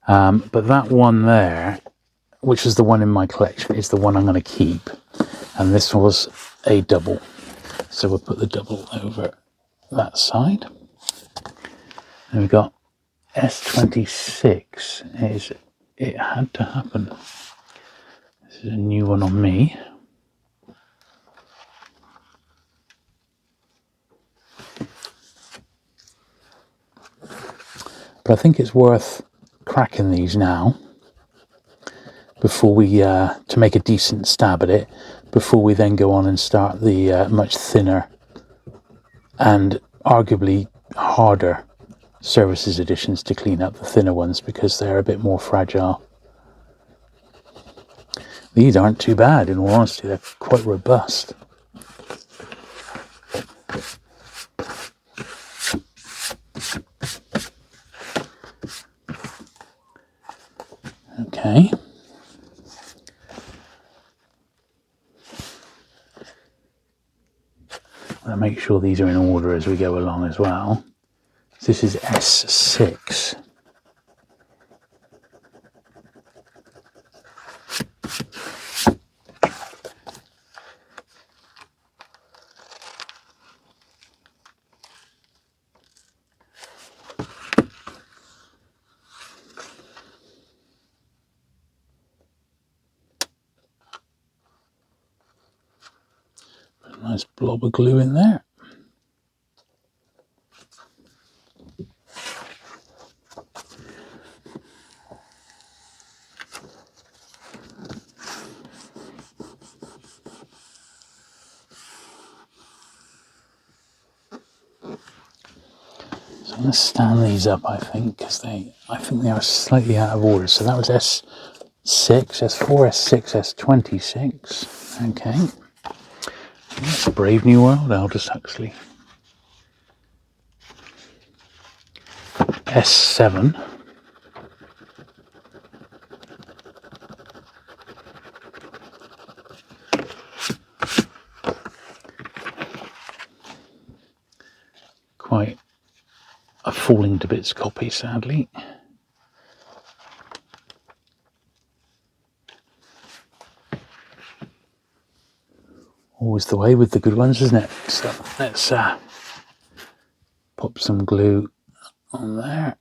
But that one there, which is the one in my collection, is the one I'm going to keep. And this was a double. So we'll put the double over that side. And we've got S26. It had to happen. This is a new one on me. But I think it's worth cracking these now before we, to make a decent stab at it, before we then go on and start the much thinner and arguably harder services editions to clean up the thinner ones, because they're a bit more fragile. These aren't too bad, in all honesty. They're quite robust. Okay. I'm going to make sure these are in order as we go along as well. This is S6. Nice blob of glue in there. So I'm going to stand these up, I think, because I think they are slightly out of order. So that was S6, S4, S6, S26. Okay. That's a Brave New World, Aldous Huxley. S7. Quite a falling to bits copy, sadly. Always the way with the good ones, isn't it? So let's pop some glue on there.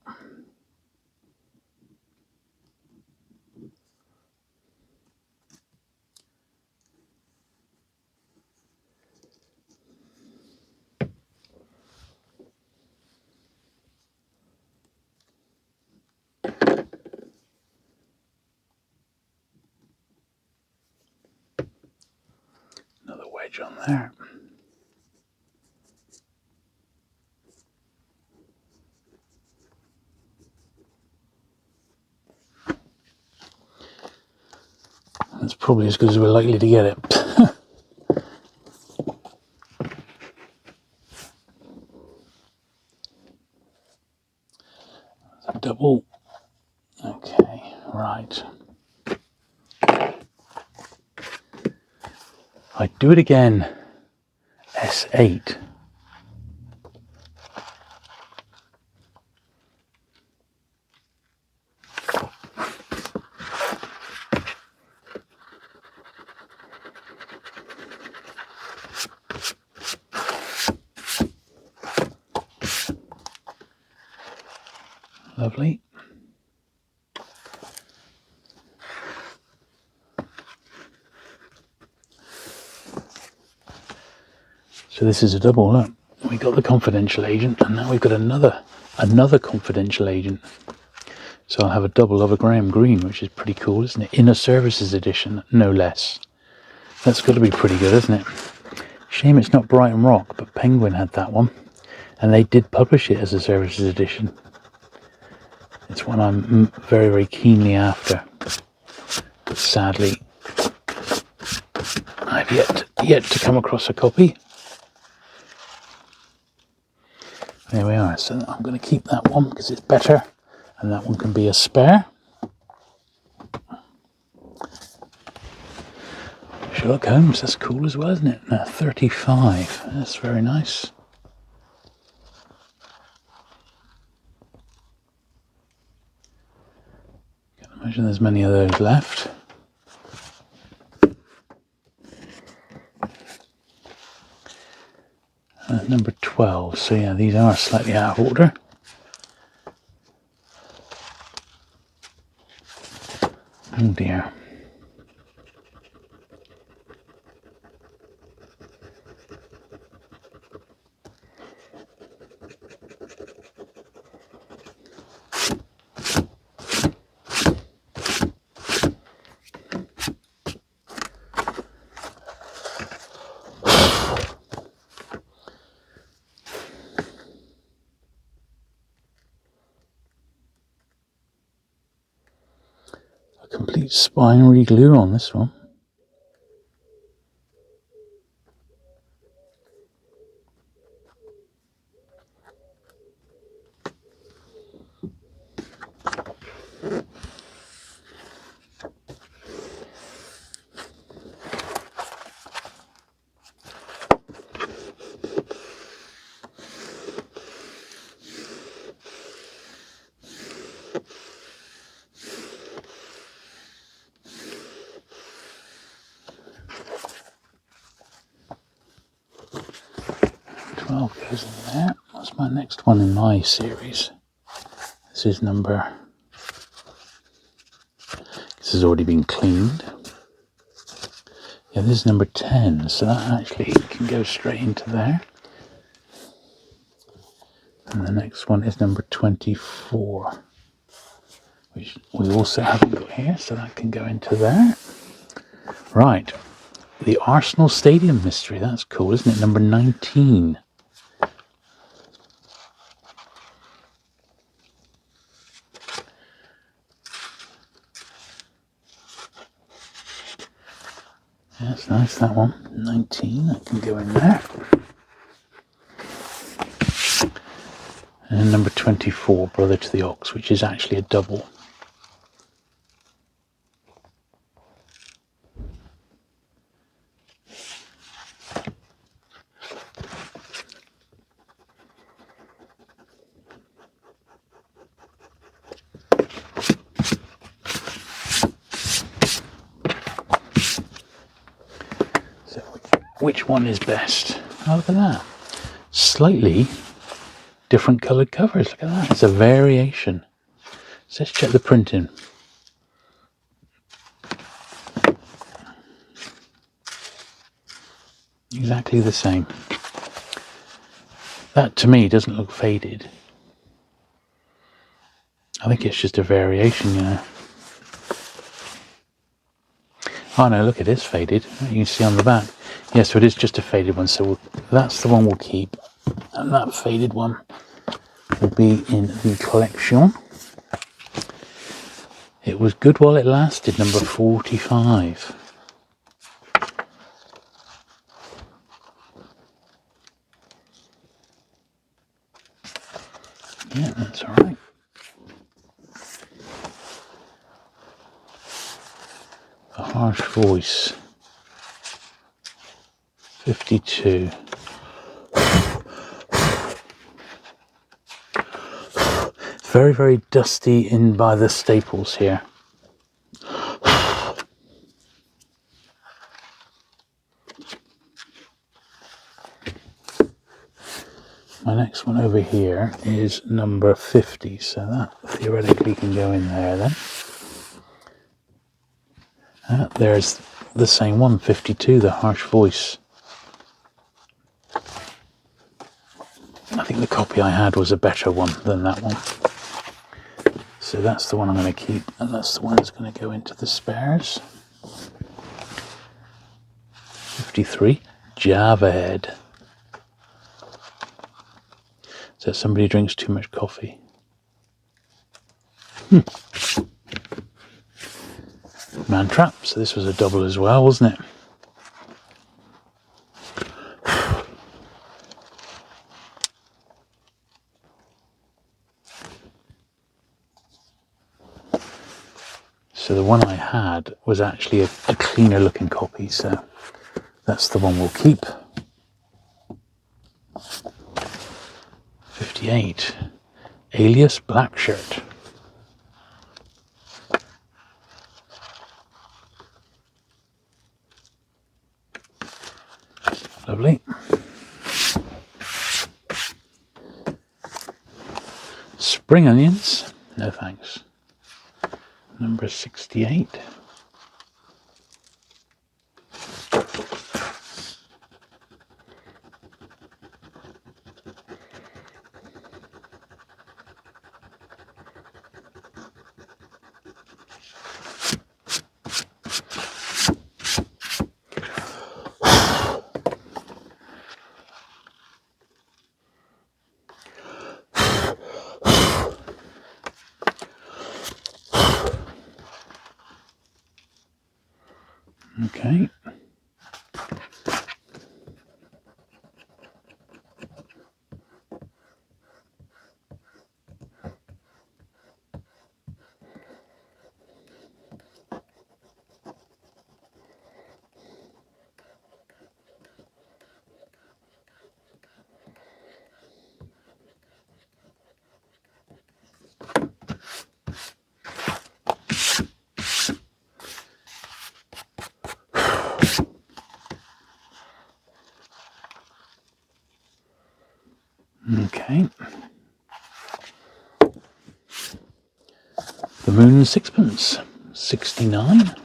Another wedge on there. That's probably as good as we're likely to get it. Double. Okay, right. I'd do it again. S8. Lovely. So this is a double, look. We got the confidential agent, and now we've got another confidential agent. So I'll have a double of a Graham Greene, which is pretty cool, isn't it? In a services edition, no less. That's got to be pretty good, isn't it? Shame it's not Brighton Rock, but Penguin had that one. And they did publish it as a services edition. It's one I'm very, very keenly after. But sadly, I've yet to come across a copy. There we are. So I'm going to keep that one because it's better. And that one can be a spare. Sherlock Holmes, that's cool as well, isn't it? 35. That's very nice. Can't imagine there's many of those left. Number 12. So yeah, these are slightly out of order. Oh dear. Complete spine re-glue on this one. Goes in there. What's my next one in my series? This is number... This has already been cleaned. Yeah, this is number 10, so that actually can go straight into there. And the next one is number 24, which we also haven't got here, so that can go into there. Right, the Arsenal Stadium Mystery, that's cool, isn't it? Number 19. That's nice, that one. 19, that can go in there. And number 24, Brother to the Ox, which is actually a double. So, which one is best? Oh, look at that. Slightly different coloured covers. Look at that. It's a variation. So let's check the printing. Exactly the same. That to me doesn't look faded. I think it's just a variation, you know. Oh no, look, it is faded. You can see on the back. Yeah, so it is just a faded one. So that's the one we'll keep. And that faded one will be in the collection. It was good while it lasted, number 45. Yeah, that's all right. A Harsh Voice, 52. It's very, very dusty in by the staples here. My next one over here is number 50, so that theoretically can go in there then. There's the same one, 52, the Harsh Voice. I think the copy I had was a better one than that one. So that's the one I'm going to keep, and that's the one that's going to go into the spares. 53, Java Head. So somebody drinks too much coffee. Man Trap, so this was a double as well, wasn't it? So the one I had was actually a cleaner looking copy, so that's the one we'll keep. 58, Alias Black Shirt. Lovely. Spring onions, no thanks. Number 68. Okay. Okay. The Moon and Sixpence, 69.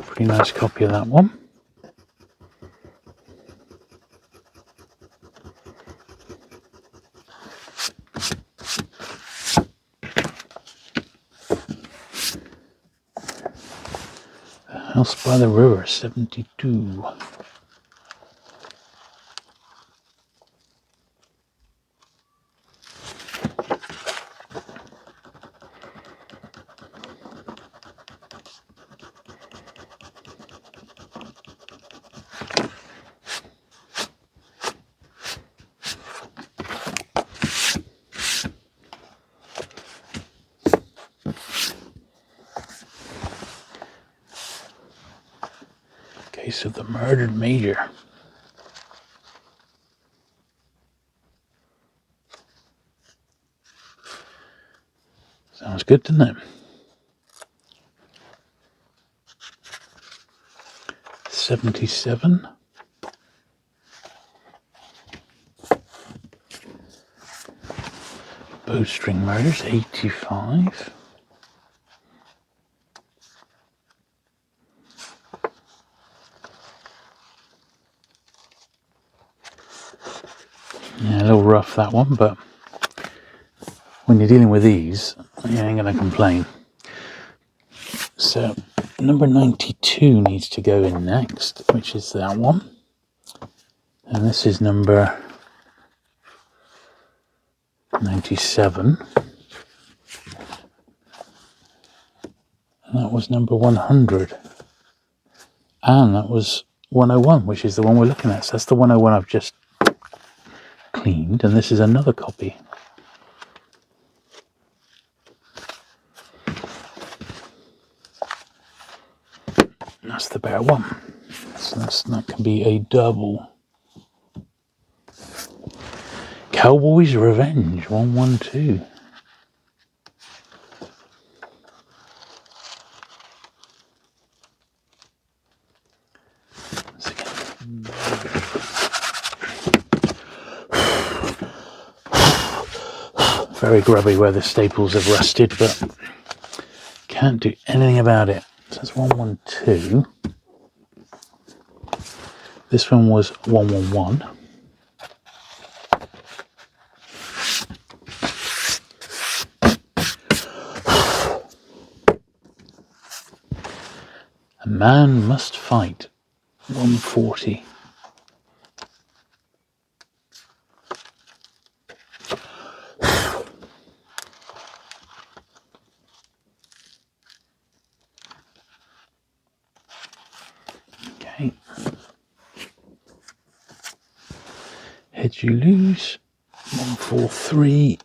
Pretty nice copy of that one. House by the River, 72. Case of the Murdered Major. Sounds good, doesn't it? 77. Bowstring Murders, 85. Yeah, a little rough that one, but when you're dealing with these, you ain't gonna complain. So number 92 needs to go in next, which is that one. And this is number 97. And that was number 100. And that was 101, which is the one we're looking at. So that's the 101 I've just cleaned, and this is another copy. That's the better one. So that can be a double. Cowboy's Revenge, 112. Very grubby where the staples have rusted, but can't do anything about it. So that's 112. This one was 111. man must fight. 140. Okay. Heads you lose. 143.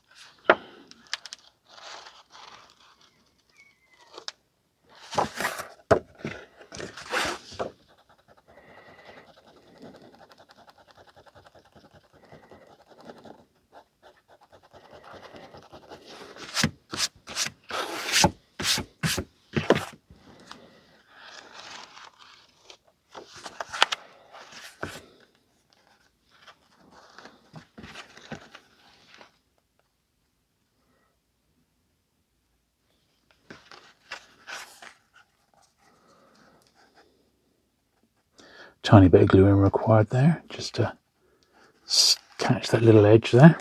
Tiny bit of gluing required there, just to catch that little edge there.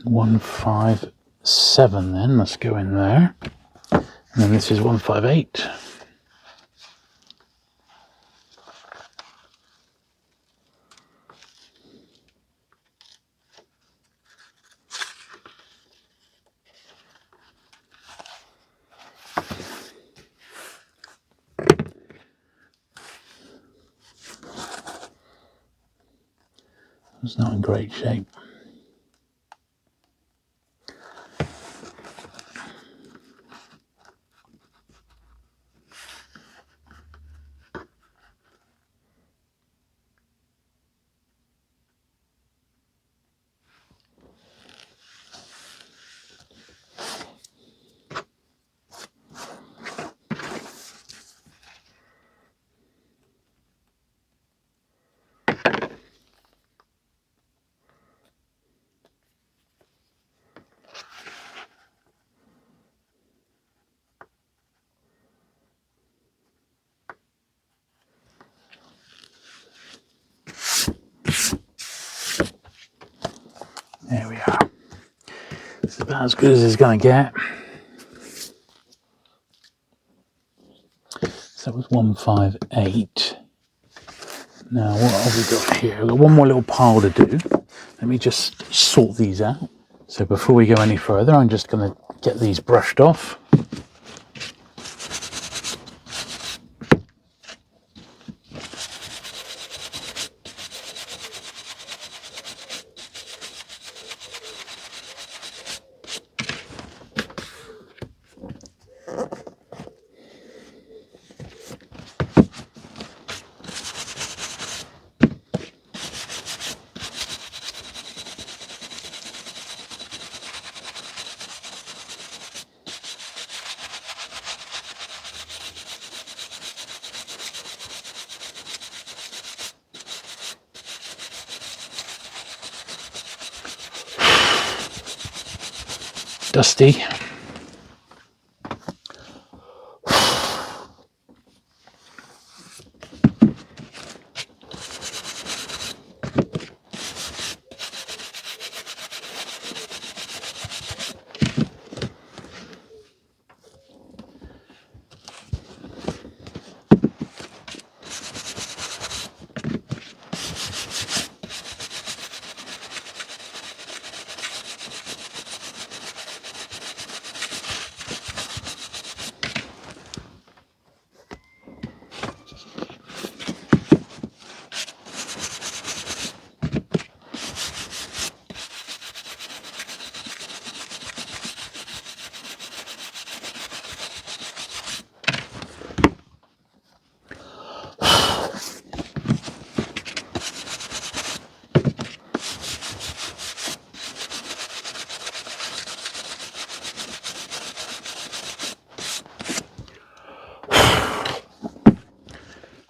$157 then must go in there, and then this is 158. It's not in great shape. There we are. It's about as good as it's going to get. So that was 158. Now what have we got here? We've got one more little pile to do. Let me just sort these out. So before we go any further, I'm just going to get these brushed off. Dusty.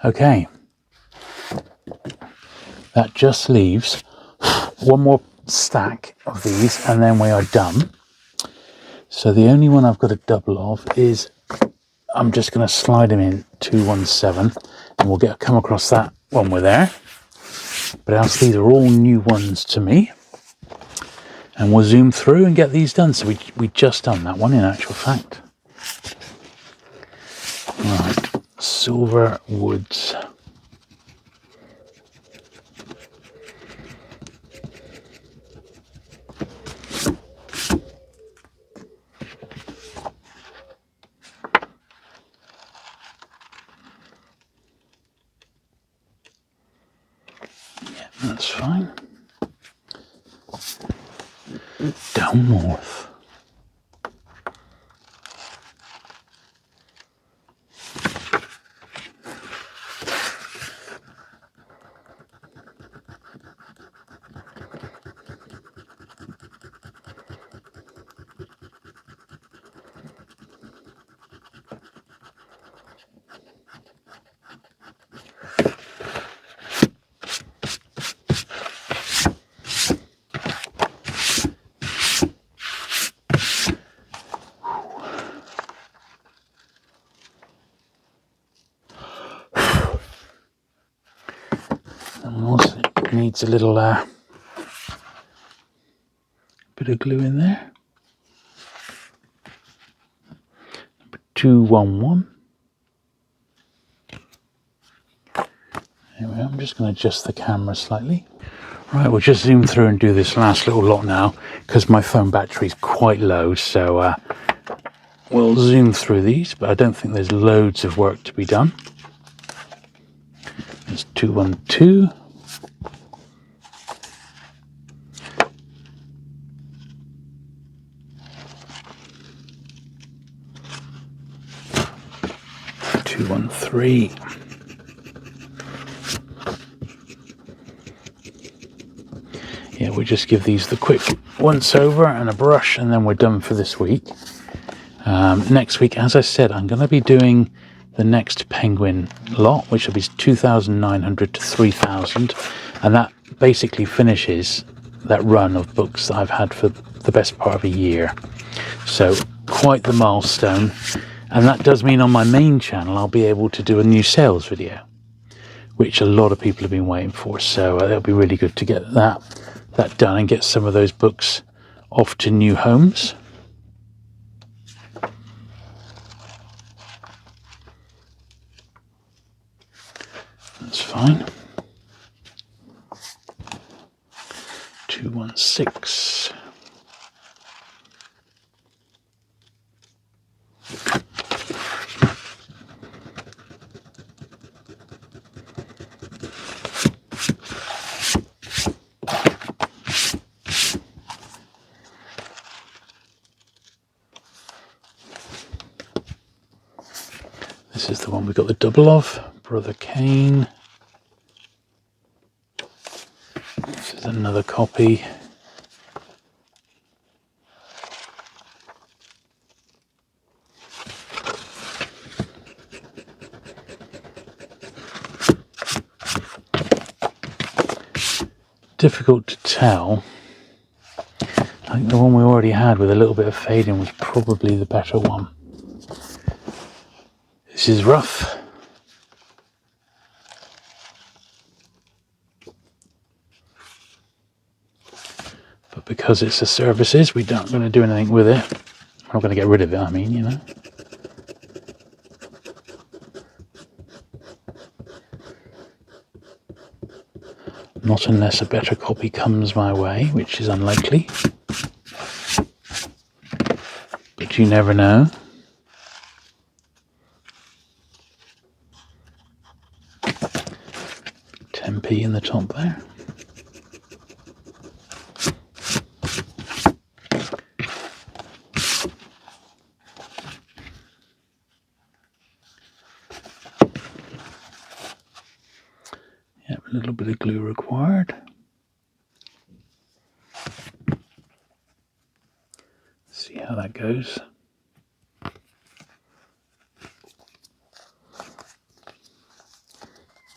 Okay, that just leaves one more stack of these and then we are done. So the only one I've got a double of is, I'm just going to slide them in 217 and we'll come across that when we're there. But else these are all new ones to me. And we'll zoom through and get these done. So we just done that one in actual fact. Right, Silver Woods. Yeah, that's fine. Down north. And also needs a little bit of glue in there. Number 211. Anyway, I'm just going to adjust the camera slightly. Right, we'll just zoom through and do this last little lot now because my phone battery is quite low. So we'll zoom through these, but I don't think there's loads of work to be done. There's 212. Three. Yeah, we'll just give these the quick once over and a brush, and then we're done for this week. Next week, as I said, I'm going to be doing the next Penguin lot, which will be 2,900 to 3,000, and that basically finishes that run of books that I've had for the best part of a year. So quite the milestone. And that does mean on my main channel I'll be able to do a new sales video, which a lot of people have been waiting for. So it'll be really good to get that done and get some of those books off to new homes. That's fine. 216. This is the one we got the double of, Brother Kane. This is another copy. Difficult to tell. I think the one we already had with a little bit of fading was probably the better one. This is rough. But because it's a services, we're not going to do anything with it. We're not going to get rid of it, I mean, you know. Not unless a better copy comes my way, which is unlikely. But you never know. £10p in the top there. Yep, a little bit of glue required. See how that goes.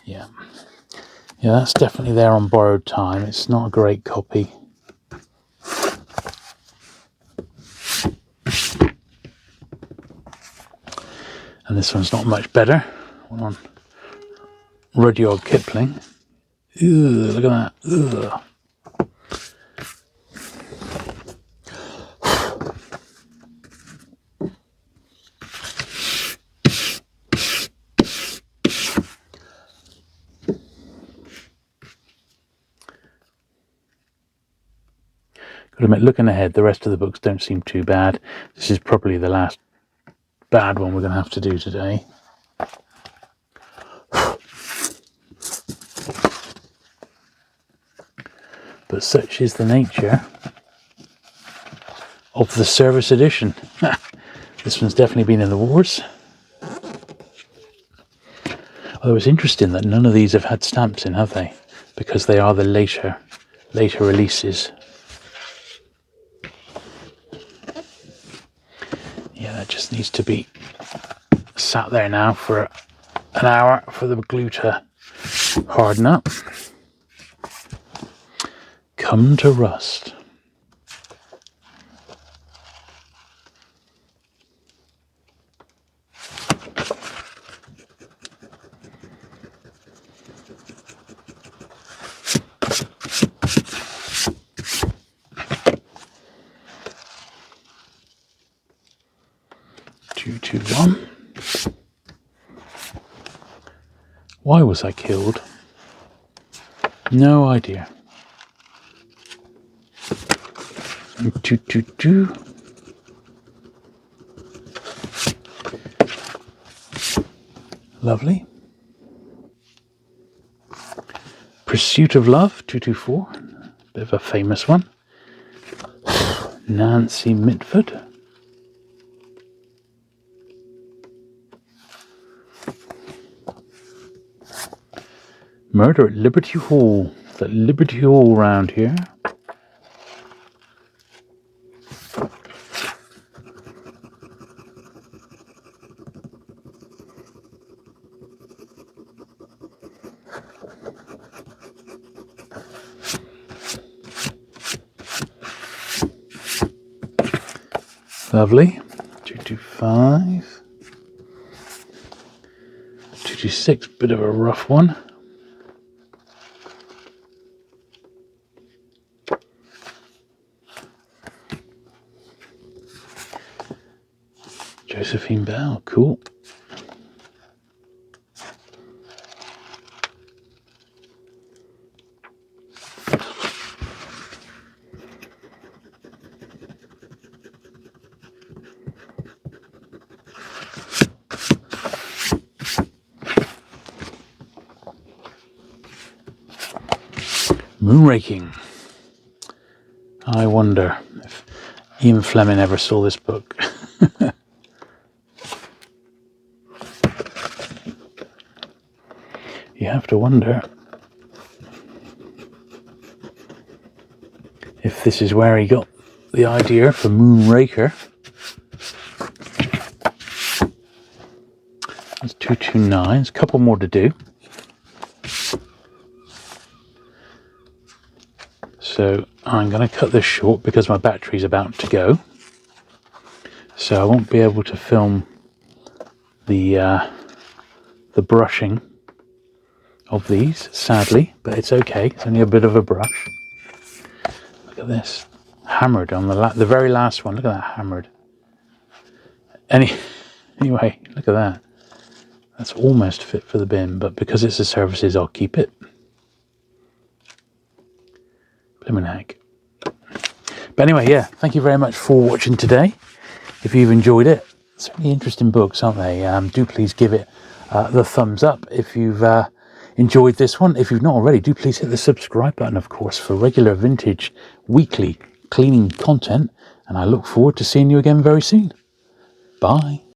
Yeah. Yeah, that's definitely there on borrowed time. It's not a great copy. And this one's not much better. Hold on. Rudyard Kipling. Ugh, look at that. Ugh. Gotta admit, looking ahead, the rest of the books don't seem too bad. This is probably the last bad one we're going to have to do today. But such is the nature of the service edition. This one's definitely been in the wars. Although it's interesting that none of these have had stamps in, have they? Because they are the later releases. Yeah, that just needs to be sat there now for an hour for the glue to harden up. Come to rust. One. Why was I killed? No idea. 222. Lovely. Pursuit of Love, 224. Bit of a famous one. Nancy Mitford. Murder at Liberty Hall. Is that Liberty Hall round here? Lovely. 225. 226, bit of a rough one. Josephine Bell, cool. Moonraking. I wonder if Ian Fleming ever saw this book. You have to wonder if this is where he got the idea for Moonraker. That's 229. There's a couple more to do. So I'm going to cut this short because my battery's about to go. So I won't be able to film the brushing of these, sadly, but it's okay. It's only a bit of a brush. Look at this, hammered on the very last one. Look at that, hammered. Anyway, look at that. That's almost fit for the bin, but because it's a services, I'll keep it. Blimmin' heck. But anyway, yeah, thank you very much for watching today. If you've enjoyed it, certainly interesting books, aren't they? Do please give it the thumbs up if you've enjoyed this one. If you've not already, do please hit the subscribe button, of course, for regular vintage weekly cleaning content. And I look forward to seeing you again very soon. Bye.